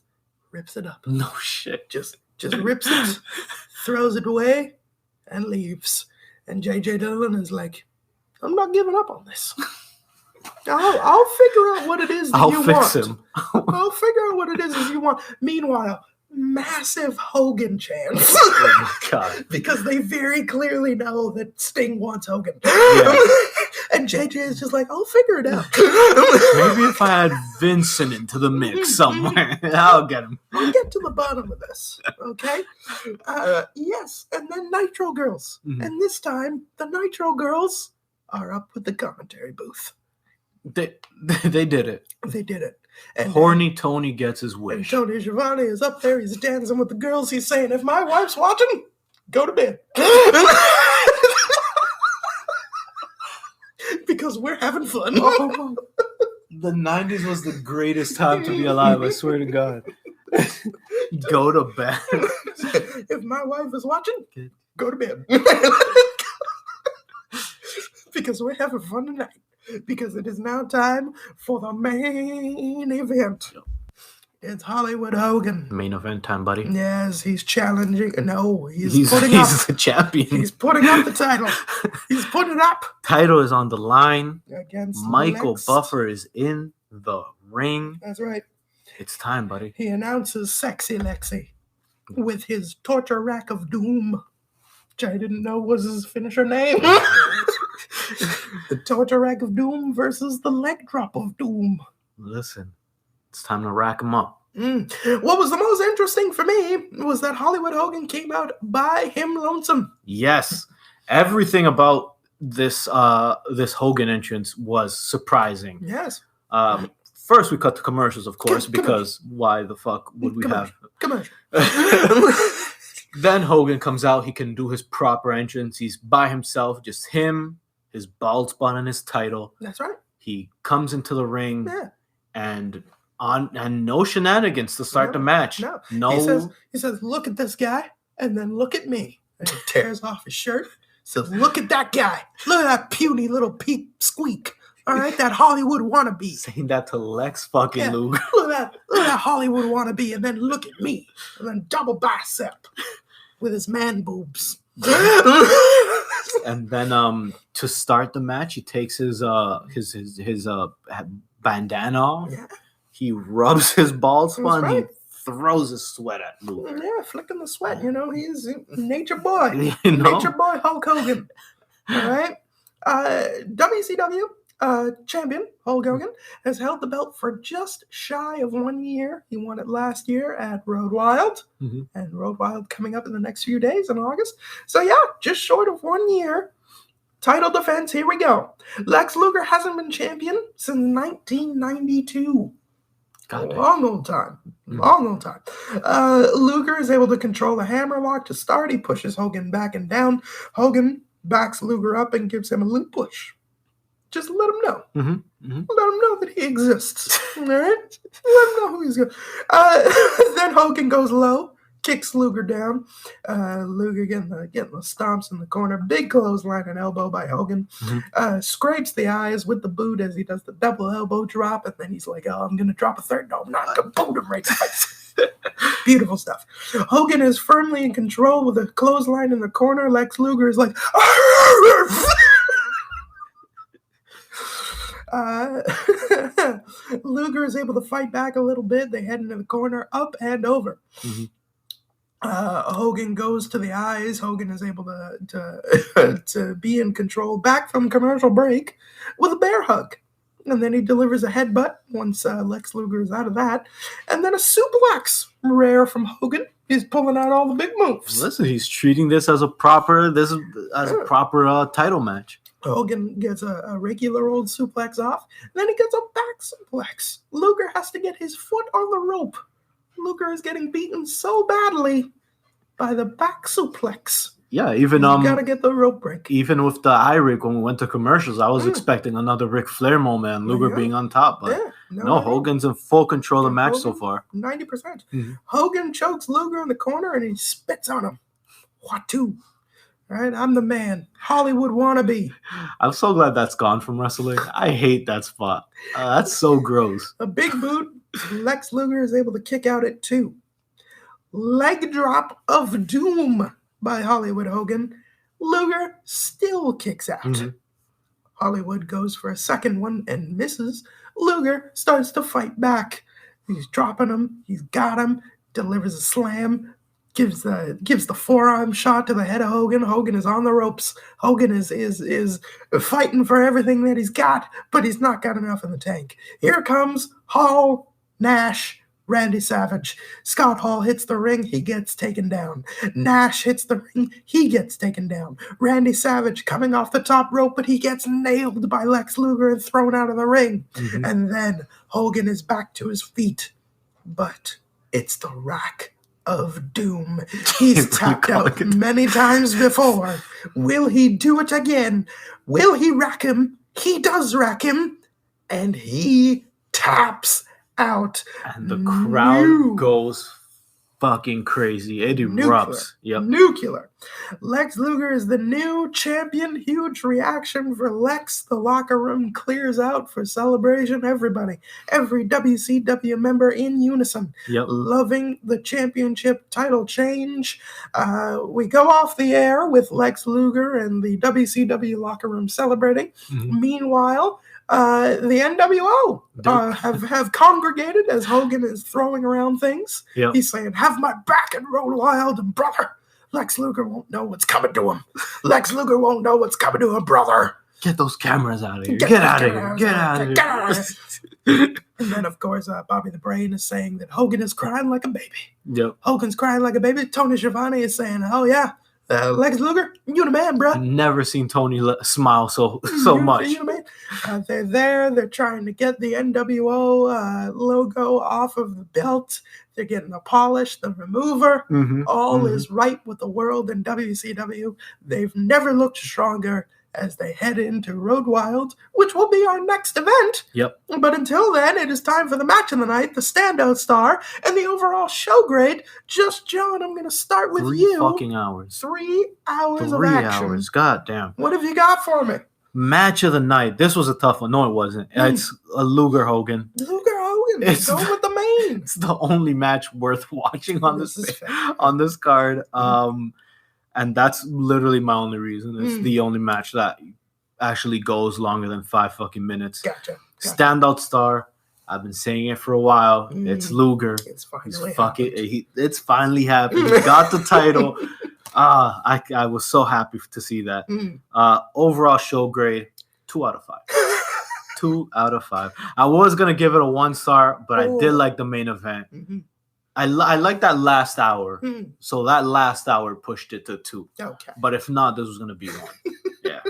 rips it up. No shit. Just rips it, throws it away, and leaves. And J.J. Dillon is like, I'm not giving up on this. I'll figure out what it is that you want. I'll fix him. I'll figure out what it is that you want. Meanwhile, massive Hogan chants. Oh my God. Because they very clearly know that Sting wants Hogan. Yeah. And JJ is just like, I'll figure it out. Maybe if I had Vincent into the mix somewhere, I'll get him. I'll get to the bottom of this, okay? Yes, and then Nitro Girls. Mm-hmm. And this time, the Nitro Girls are up with the commentary booth. They did it. They did it. And Horny Tony gets his wish. And Tony Schiavone is up there. He's dancing with the girls. He's saying, if my wife's watching, go to bed. Because we're having fun. Oh, the 90s was the greatest time to be alive, I swear to God. Go to bed. If my wife is watching, go to bed. Because we're having fun tonight. Because it is now time for the main event. It's Hollywood Hogan. Main event time, buddy. Yes, he's challenging. No, he's He's the champion. He's putting up the title. He's putting it up. Title is on the line. Against Michael Lex. Buffer is in the ring. That's right. It's time, buddy. He announces Sexy Lexi with his torture rack of doom, which I didn't know was his finisher name. The torture rack of doom versus the leg drop of doom. Listen, it's time to rack him up. What was the most interesting for me was that Hollywood Hogan came out by him lonesome. Yes, everything about this Hogan entrance was surprising. Yes. First, we cut to commercials, of course, because why the fuck would we have commercial? Then Hogan comes out. He can do his proper entrance. He's by himself, just him, his bald spot, and his title. That's right. He comes into the ring and no shenanigans to start the match. No. He says, look at this guy, and then look at me. And he tears off his shirt. Says, look at that guy. Look at that puny little peep squeak. All right, that Hollywood wannabe. Saying that to Lex fucking Luger. Look at that Hollywood wannabe, and then look at me. And then double bicep with his man boobs. And then to start the match, he takes his bandana off. Yeah. He rubs his bald spot and he throws his sweat at Luger. Yeah, flicking the sweat. You know, he's nature boy. Nature boy Hulk Hogan. All right. WCW champion Hulk Hogan has held the belt for just shy of 1 year. He won it last year at Road Wild. And Road Wild coming up in the next few days in August. So yeah, just short of 1 year. Title defense, here we go. Lex Luger hasn't been champion since 1992. Long old time. Luger is able to control the hammerlock to start. He pushes Hogan back and down. Hogan backs Luger up and gives him a limp push. Just let him know. Let him know that he exists. All right? Let him know who he's going. Then Hogan goes low, kicks Luger down. Luger getting the stomps in the corner. Big clothesline and elbow by Hogan. Scrapes the eyes with the boot as he does the double elbow drop. And then he's like, oh, I'm going to drop a third. No, I'm not going to boot him right in the face. Beautiful stuff. Hogan is firmly in control with a clothesline in the corner. Lex Luger is like, Luger is able to fight back a little bit. They head into the corner, up and over. Hogan goes to the eyes. Hogan is able to be in control back from commercial break with a bear hug. And then he delivers a headbutt once Lex Luger is out of that. And then a suplex, rare from Hogan. He's pulling out all the big moves. Listen, he's treating this as a proper title match. Hogan gets a regular old suplex off. Then he gets a back suplex. Luger has to get his foot on the rope. Luger is getting beaten so badly by the back suplex. Yeah, even you gotta get the rope break. Even with the eye rig when we went to commercials, I was expecting another Ric Flair moment, Luger being on top, but Hogan's in full control of the match so far. 90%. Hogan chokes Luger in the corner and he spits on him. What to? Right, I'm the man. Hollywood wannabe. I'm so glad that's gone from wrestling. I hate that spot. That's so gross. A big boot. Lex Luger is able to kick out at 2. Leg drop of doom by Hollywood Hogan. Luger still kicks out. Hollywood goes for a second one and misses. Luger starts to fight back. He's dropping him. He's got him. Delivers a slam. Gives the forearm shot to the head of Hogan. Hogan is on the ropes. Hogan is fighting for everything that he's got, but he's not got enough in the tank. Here comes Hall, Nash, Randy Savage. Scott Hall hits the ring. He gets taken down. Nash hits the ring. He gets taken down. Randy Savage coming off the top rope, but he gets nailed by Lex Luger and thrown out of the ring. And then Hogan is back to his feet, but it's the rack of doom. He's tapped out many times before. Will he do it again? Will he rack him? He does rack him, and he taps out. And the crowd goes fucking crazy. It erupts. Nuclear. Lex Luger is the new champion. Huge reaction for Lex. The locker room clears out for celebration. Everybody, every WCW member in unison, loving the championship title change. We go off the air with Lex Luger and the WCW locker room celebrating. Meanwhile, the NWO have congregated as Hogan is throwing around things. He's saying, have my back and roll wild, brother. Lex Luger won't know what's coming to him. Lex Luger won't know what's coming to him, brother. Get those cameras out of here. Get out of here. Get out of here. And then, of course, Bobby the Brain is saying that Hogan is crying like a baby. Hogan's crying like a baby. Tony Schiavone is saying, oh, yeah. Lex Luger, you the man, bro. I've never seen Tony smile so much. You the man. They're there. They're trying to get the NWO logo off of the belt. They're getting the polish, the remover. All is right with the world in WCW. They've never looked stronger. as they head into Road Wild, which will be our next event. Yep. But until then, it is time for the match of the night, the standout star, and the overall show grade. Just John, I'm going to start with 3 you. fucking hours. 3 hours 3 of action. hours. God damn. What have you got for me? Match of the night. This was a tough one. No, it wasn't. It's a Luger Hogan. Luger Hogan. Go with the main. It's the only match worth watching on This is fair. on this card. And that's literally my only reason. It's the only match that actually goes longer than 5 fucking minutes. Gotcha. Standout star. I've been saying it for a while. It's Luger. It's finally It's finally happened. He got the title. I was so happy to see that. Overall show grade, 2 out of 5. 2 out of 5. I was gonna give it a 1 star, but I did like the main event. I like that last hour, so that last hour pushed it to 2. Okay. But if not, this was gonna be 1. Yeah.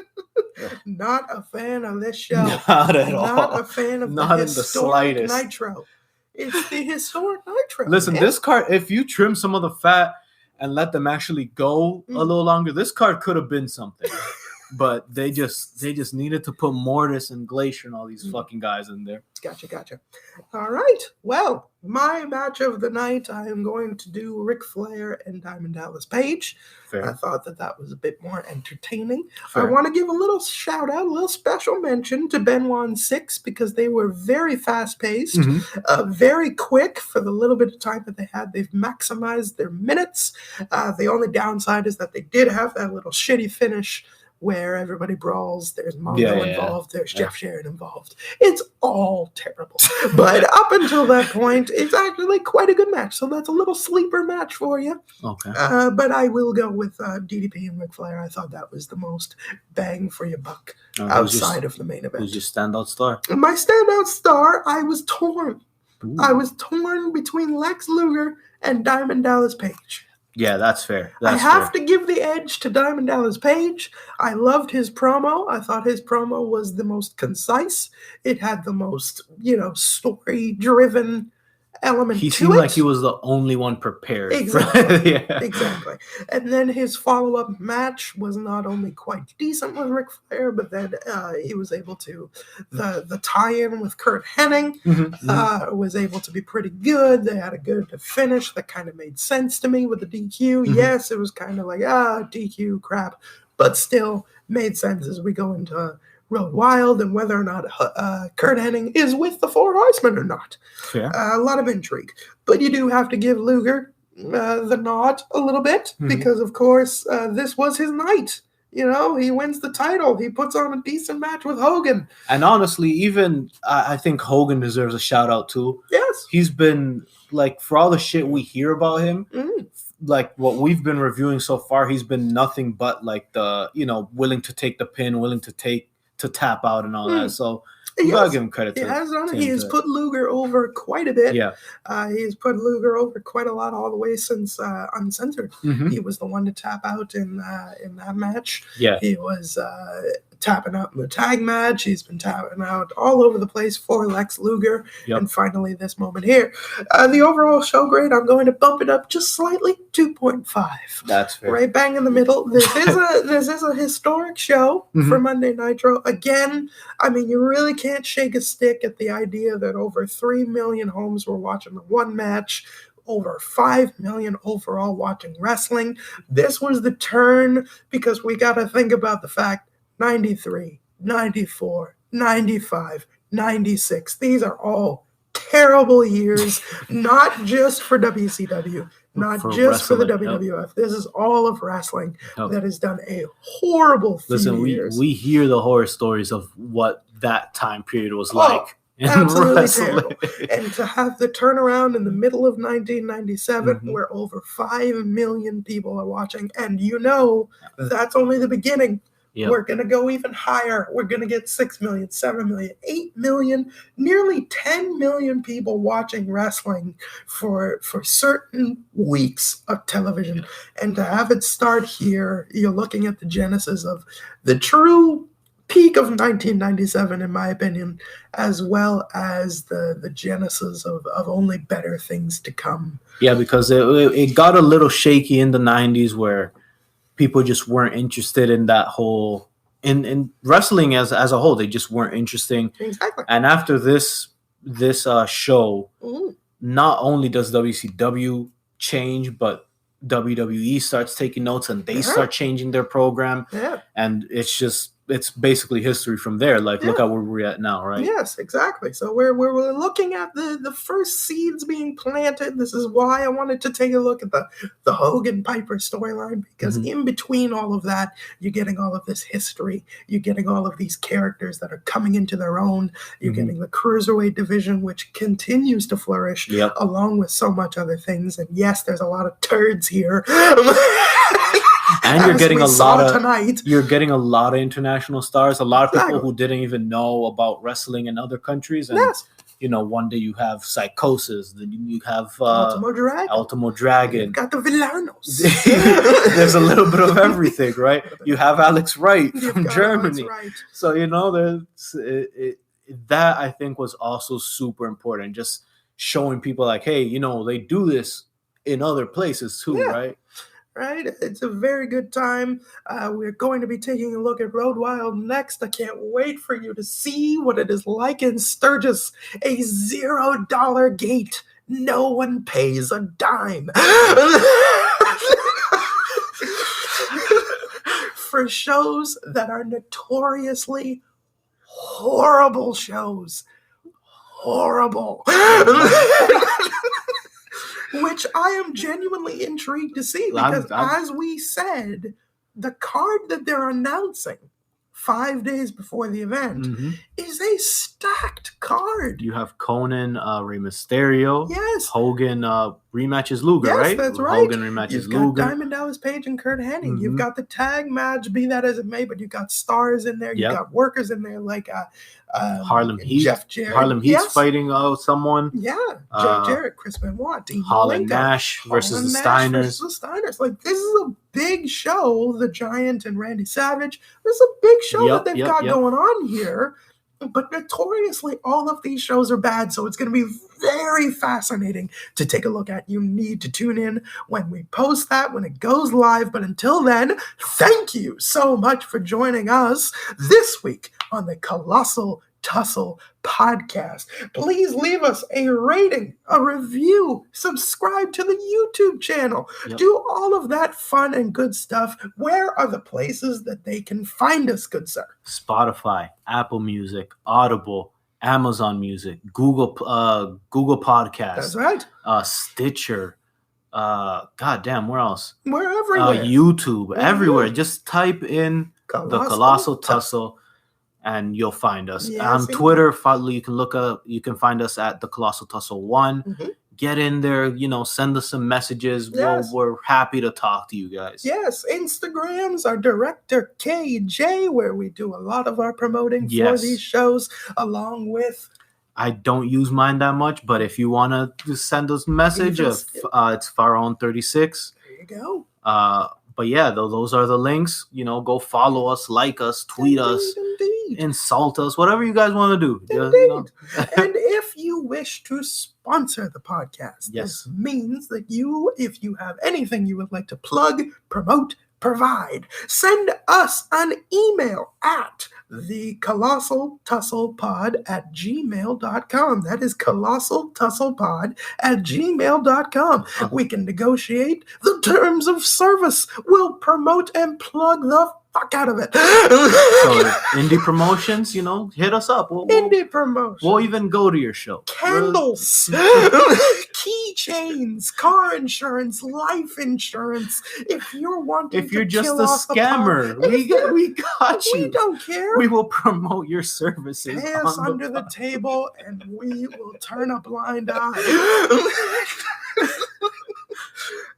Not a fan of this show. Not at all. Not a fan of Not the in the historic slightest. Nitro. It's the historic Nitro. Listen, man. this card, if you trim some of the fat and let them actually go a little longer, this card could have been something. But they just needed to put Mortis and Glacier and all these fucking guys in there. Gotcha. All right. Well, my match of the night, I am going to do Ric Flair and Diamond Dallas Page. Fair. I thought that was a bit more entertaining. Fair. I want to give a little shout out, a little special mention to Benoit and Six because they were very fast paced, very quick for the little bit of time that they had. They've maximized their minutes. The only downside is that they did have that little shitty finish where everybody brawls. There's Mongo involved. There's Jeff Jarrett involved. It's all terrible. But up until that point, it's actually quite a good match. So that's a little sleeper match for you. Okay. But I will go with DDP and Ric Flair. I thought that was the most bang for your buck outside of the main event. Who's your standout star? My standout star, I was torn. I was torn between Lex Luger and Diamond Dallas Page. Yeah, that's fair. I have to give the edge to Diamond Dallas Page. I loved his promo. I thought his promo was the most concise. It had the most, story-driven element to it. He seemed like he was the only one prepared. Exactly. Exactly. And then his follow-up match was not only quite decent with Ric Flair, but then he was able to, the tie-in with Kurt Hennig was able to be pretty good. They had a good finish that kind of made sense to me with the DQ. Yes, it was kind of like, DQ crap, but still made sense as we go into Road Wild and whether or not Kurt Hennig is with the Four Horsemen or not. Fair. A lot of intrigue. But you do have to give Luger the nod a little bit because, of course, this was his night. He wins the title. He puts on a decent match with Hogan. And honestly, even I think Hogan deserves a shout out too. Yes. He's been, for all the shit we hear about him, like what we've been reviewing so far, he's been nothing but willing to take the pin, willing to tap out and all that. So you gotta give him credit. He has put Luger over quite a bit. Yeah. He has put Luger over quite a lot all the way since Uncensored. He was the one to tap out in that match. Yeah. He was tapping out in the tag match. He's been tapping out all over the place for Lex Luger. Yep. And finally this moment here. The overall show grade, I'm going to bump it up just slightly, 2.5. That's fair. Right bang in the middle. This is a historic show for Monday Nitro. Again, I mean, you really can't shake a stick at the idea that over 3 million homes were watching the one match. Over 5 million overall watching wrestling. This was the turn because we got to think about the fact 93, 94, 95, 96. These are all terrible years, not just for WCW, not for just for the WWF. Yep. This is all of wrestling that has done a horrible few years. We hear the horror stories of what that time period was like. Absolutely terrible. And to have the turnaround in the middle of 1997 where over 5 million people are watching, and that's only the beginning. Yep. We're going to go even higher. We're going to get 6 million, 7 million, 8 million, nearly 10 million people watching wrestling for certain weeks of television. And to have it start here, you're looking at the genesis of the true peak of 1997, in my opinion, as well as the genesis of only better things to come. Yeah, because it got a little shaky in the 90s where people just weren't interested in that whole in wrestling as a whole, they just weren't interesting. Exactly. And after this show, Mhm. not only does WCW change, but WWE starts taking notes and they start changing their program. Yeah. And it's basically history from there. Like, look at where we're at now, right? Yes, exactly. So we're looking at the first seeds being planted. This is why I wanted to take a look at the Hogan Piper storyline, because in between all of that, you're getting all of this history. You're getting all of these characters that are coming into their own. You're getting the Cruiserweight division, which continues to flourish, along with so much other things. And yes, there's a lot of turds here. And you're getting you're getting a lot of international stars, a lot of people who didn't even know about wrestling in other countries. And one day you have Psychosis, then you have Ultimo Dragon. You've got the Villanos. There's a little bit of everything, right? You have Alex Wright from Germany. So there's that I think was also super important, just showing people like, hey, they do this in other places too, right? Right? It's a very good time. We're going to be taking a look at Road Wild next. I can't wait for you to see what it is like in Sturgis, a $0 gate. No one pays a dime. For shows that are notoriously horrible shows. Horrible. Which I am genuinely intrigued to see, because as we said, the card that they're announcing 5 days before the event is a stacked card. You have Conan, Rey Mysterio. Yes. Hogan rematches Luger, right? Yes, that's right. Hogan rematches You've Luger. got Diamond Dallas Page and Kurt Hennig. You've got the tag match, be that as it may, but you've got stars in there. You've got workers in there like Harlem Heat. Jeff Jarrett. Harlem Heat's fighting someone. Yeah. Jeff Jarrett, Chris Benoit, Dean Holland Nash versus the Steiners. Like, this is a big show. The Giant and Randy Savage. This is a big show that they've got going on here. But notoriously, all of these shows are bad, so it's going to be very fascinating to take a look at. You need to tune in when we post that, when it goes live. But until then, thank you so much for joining us this week on the Colossal Tussle podcast. Please leave us a rating, a review, subscribe to the YouTube channel, do all of that fun and good stuff. Where are the places that they can find us, good sir? Spotify, Apple Music, Audible, Amazon Music, Google Podcasts. That's right. Stitcher. Goddamn, where else? We're everywhere. YouTube, everywhere. Just type in the Colossal Tussle and you'll find us. On Twitter, you can find us at the Colossal Tussle 1. Get in there, send us some messages. We're happy to talk to you guys. Yes, Instagrams, our director KJ, where we do a lot of our promoting for these shows, along with... I don't use mine that much, but if you want to just send us a message, it's Pharaoh36. There you go. But yeah, those are the links. Go follow us, like us, tweet us, insult us, whatever you guys want to do. And if you wish to sponsor the podcast, this means that if you have anything you would like to plug, promote, provide, send us an email at thecolossaltusslepod@gmail.com. That is colossaltusslepod@gmail.com. We can negotiate the terms of service. We'll promote and plug the fuck out of it. So indie promotions, hit us up. Indie promotions. We'll even go to your show. Candles, keychains, car insurance, life insurance. If you're just a scammer, we got you. We don't care. We will promote your services. Pay us under the table, and we will turn a blind eye.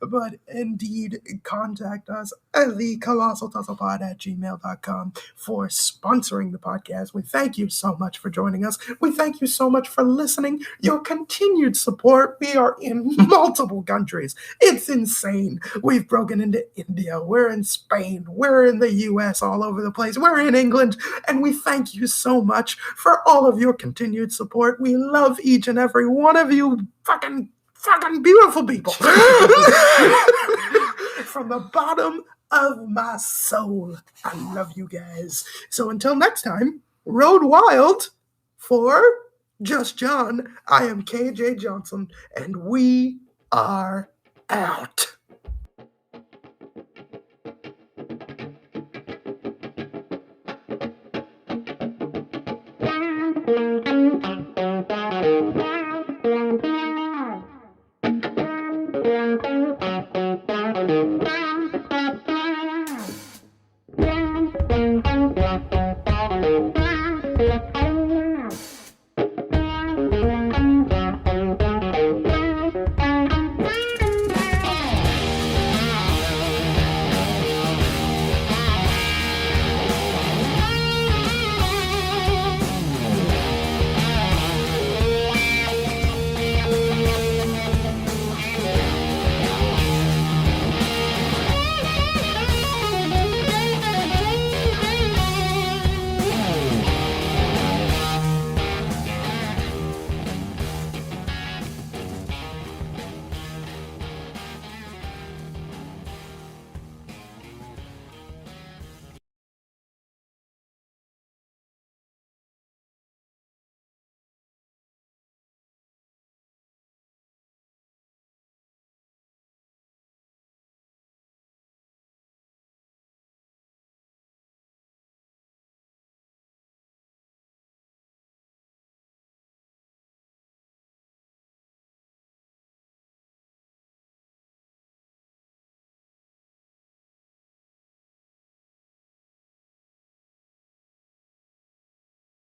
But indeed, contact us at thecolossaltusslepod@gmail.com for sponsoring the podcast. We thank you so much for joining us. We thank you so much for listening. Your continued support. We are in multiple countries. It's insane. We've broken into India. We're in Spain. We're in the US, all over the place. We're in England. And we thank you so much for all of your continued support. We love each and every one of you fucking beautiful people. From the bottom of my soul. I love you guys. So until next time, Road Wild for Just John. I am KJ Johnson, and we are out.